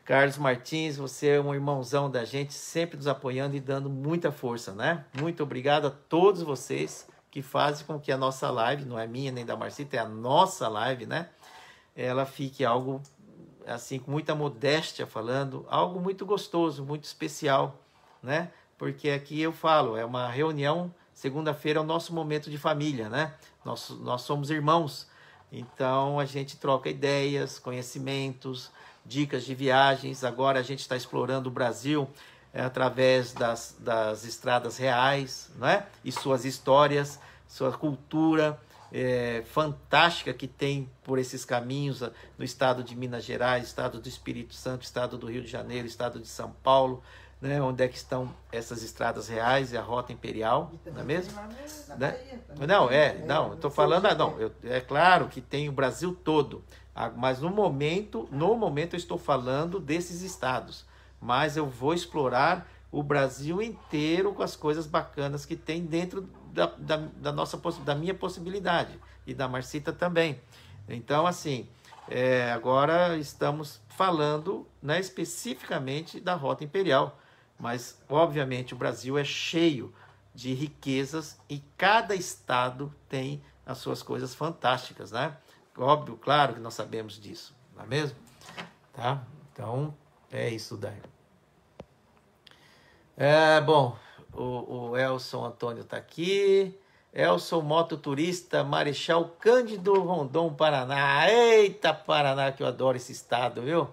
Carlos Martins, você é um irmãozão da gente, sempre nos apoiando e dando muita força, né? Muito obrigado a todos vocês que fazem com que a nossa live, não é minha nem da Marcita, é a nossa live, né? Ela fique algo, assim, com muita modéstia falando, algo muito gostoso, muito especial, né? Porque aqui eu falo, é uma reunião, segunda-feira é o nosso momento de família, né? Nós somos irmãos, então a gente troca ideias, conhecimentos, dicas de viagens. Agora a gente está explorando o Brasil através das estradas reais, né? E suas histórias, sua cultura fantástica que tem por esses caminhos no estado de Minas Gerais, estado do Espírito Santo, estado do Rio de Janeiro, estado de São Paulo, né? Onde é que estão essas estradas reais e a Rota Imperial, não é mesmo? Né? Não, eu estou falando, é claro que tem o Brasil todo, mas no momento eu estou falando desses estados, mas eu vou explorar o Brasil inteiro com as coisas bacanas que tem dentro da minha possibilidade e da Marcita também. Então, assim, agora estamos falando, né, especificamente da Rota Imperial, mas obviamente o Brasil é cheio de riquezas e cada estado tem as suas coisas fantásticas, né? Óbvio, claro que nós sabemos disso, não é mesmo? Tá? Então, é isso daí. Bom, o Elson Antônio está aqui. Elson, mototurista, Marechal Cândido Rondon, Paraná. Eita, Paraná, que eu adoro esse estado, viu?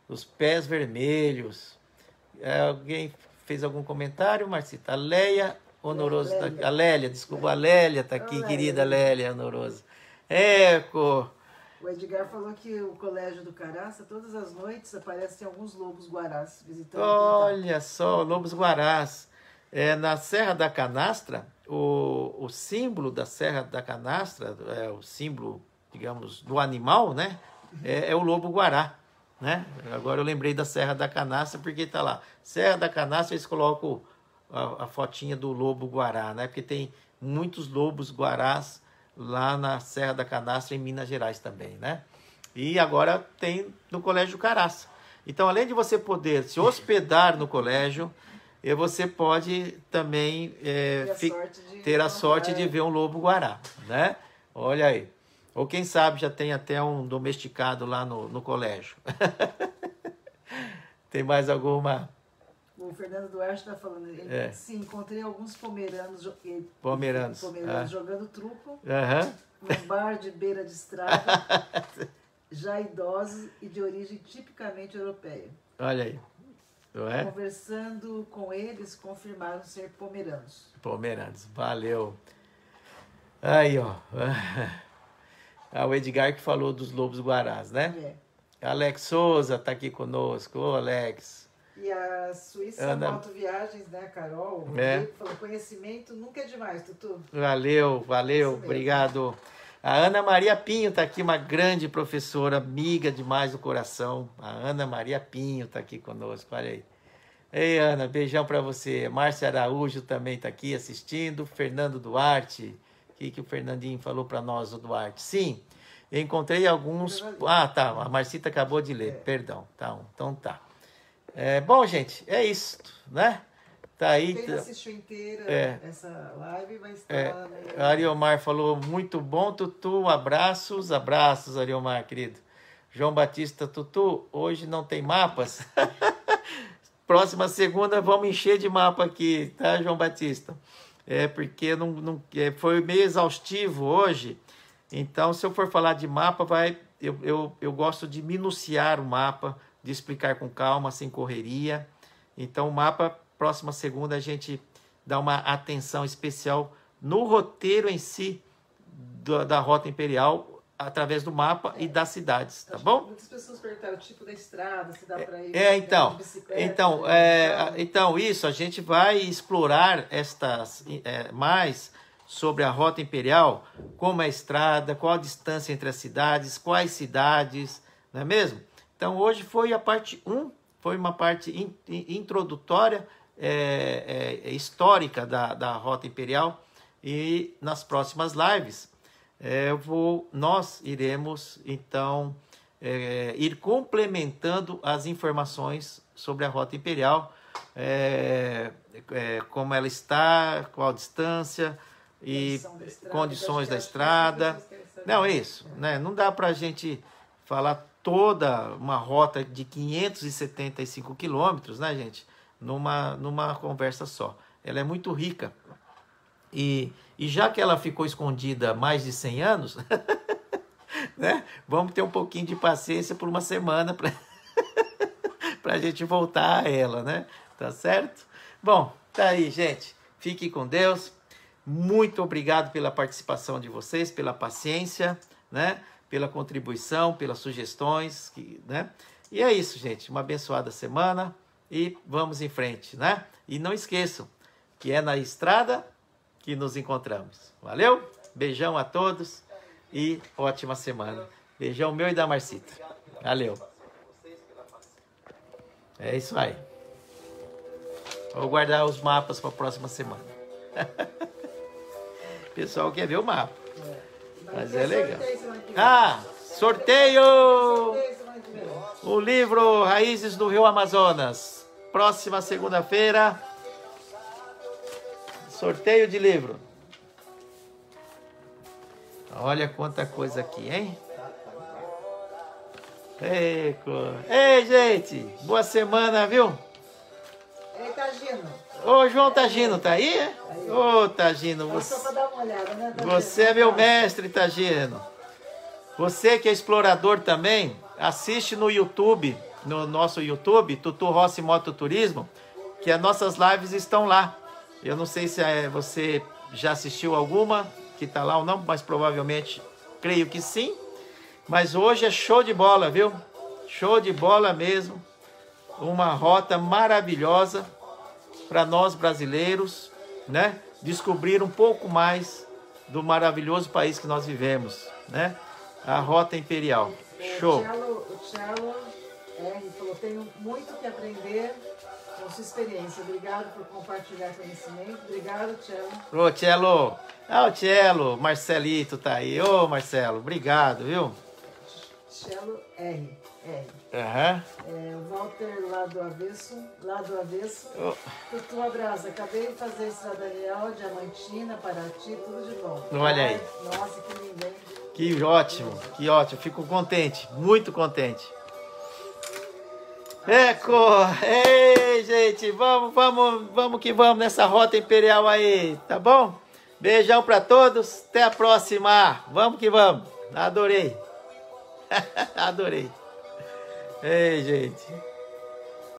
Os pés vermelhos. Alguém fez algum comentário, Marcita? A Leia Honoroso está aqui. A Lélia está aqui, querida Lélia Honoroso. Eco. O Edgar falou que o Colégio do Caraça, todas as noites, aparecem alguns lobos-guarás visitando. Olha só, lobos-guarás. Na Serra da Canastra, o símbolo da Serra da Canastra, o símbolo, digamos, do animal, né? É o lobo-guará, né? Agora eu lembrei da Serra da Canastra, porque está lá. Serra da Canastra, eles colocam a fotinha do lobo-guará, né? Porque tem muitos lobos-guarás lá na Serra da Canastra, em Minas Gerais também, né? E agora tem no Colégio Caraça. Então, além de você poder se hospedar no colégio, você pode também ter a sorte de ver um lobo-guará, né? Olha aí. Ou quem sabe já tem até um domesticado lá no colégio. Tem mais alguma? O Fernando Duarte está falando, sim, encontrei alguns pomeranos jogando truco num bar de beira de estrada, já idosos e de origem tipicamente europeia. Olha aí. Não é? Conversando com eles, confirmaram ser pomeranos. Pomeranos, valeu. Aí, ó. O Edgar que falou dos lobos-guarás, né? Alex Souza está aqui conosco. Ô, Alex. E a Suíça Moto Viagens, né, Carol? Falou, conhecimento nunca é demais, Tutu. Valeu, obrigado. A Ana Maria Pinho está aqui, uma grande professora, amiga demais do coração. A Ana Maria Pinho está aqui conosco, olha aí. Ei, Ana, beijão para você. Márcia Araújo também está aqui assistindo. Fernando Duarte, o que o Fernandinho falou para nós, o Duarte? Sim, eu encontrei alguns... Ah, tá, a Marcita acabou de ler, perdão. Então tá. Bom, gente, é isso, né? Tá aí. Quem não assistiu inteira essa live vai estar lá. Ariomar falou, muito bom, Tutu, abraços, Ariomar, querido. João Batista, Tutu, hoje não tem mapas? Próxima segunda vamos encher de mapa aqui, tá, João Batista? Porque foi meio exaustivo hoje, então se eu for falar de mapa, eu gosto de minuciar o mapa, de explicar com calma, sem correria. Então o mapa, próxima segunda, a gente dá uma atenção especial no roteiro em si da Rota Imperial, através do mapa e das cidades, tá bom? Muitas pessoas perguntaram o tipo da estrada, se dá para ir então, isso, a gente vai explorar mais sobre a Rota Imperial, como é a estrada, qual a distância entre as cidades, quais cidades, não é mesmo? Então, hoje foi a parte 1, foi uma parte introdutória, histórica da Rota Imperial, e nas próximas lives, nós iremos, então, ir complementando as informações sobre a Rota Imperial, como ela está, qual a distância e condições da estrada. Não, isso, né? Não dá para a gente falar toda uma rota de 575 quilômetros, né, gente? Numa conversa só. Ela é muito rica. E já que ela ficou escondida há mais de 100 anos, né, vamos ter um pouquinho de paciência por uma semana para a gente voltar a ela, né? Tá certo? Bom, tá aí, gente. Fique com Deus. Muito obrigado pela participação de vocês, pela paciência, né? Pela contribuição, pelas sugestões, né? E é isso, gente. Uma abençoada semana e vamos em frente, né? E não esqueçam que é na estrada que nos encontramos. Valeu? Beijão a todos e ótima semana. Beijão meu e da Marcita. Valeu. É isso aí. Vou guardar os mapas para a próxima semana. O pessoal quer ver o mapa. Mas é legal. Sorteio! O livro Raízes do Rio Amazonas. Próxima segunda-feira. Sorteio de livro. Olha quanta coisa aqui, hein? Ei, gente! Boa semana, viu? Ei, Tagino. Ô, João Tagino, tá aí, é? Ô, Tagino, você... Só pra dar uma olhada, né, Tagino? Você é meu mestre, Tagino. Você que é explorador também, assiste no YouTube, no nosso YouTube, Tutu Rossi Mototurismo, que as nossas lives estão lá. Eu não sei se você já assistiu alguma que está lá ou não, mas provavelmente creio que sim. Mas hoje é show de bola, viu? Show de bola mesmo. Uma rota maravilhosa para nós brasileiros, né? Descobrir um pouco mais do maravilhoso país que nós vivemos, né? A Rota Imperial. Show. O Tchelo R falou, tenho muito que aprender com sua experiência. Obrigado por compartilhar conhecimento. Obrigado, Tchelo. Ô, Tchelo. O Tchelo. Marcelito tá aí. Ô, Marcelo. Obrigado, viu? Tchelo R. Uhum. O Walter lá do avesso. Tutu, abraço. Acabei de fazer Estrada Real, Diamantina, Paraty, tudo de bom. Olha aí. Nossa, que lindo, hein? Que ótimo, que ótimo. Fico contente, muito contente. Ei, gente, vamos que vamos nessa Rota Imperial aí, tá bom? Beijão pra todos, até a próxima. Vamos que vamos. Adorei. Adorei. Ei, gente.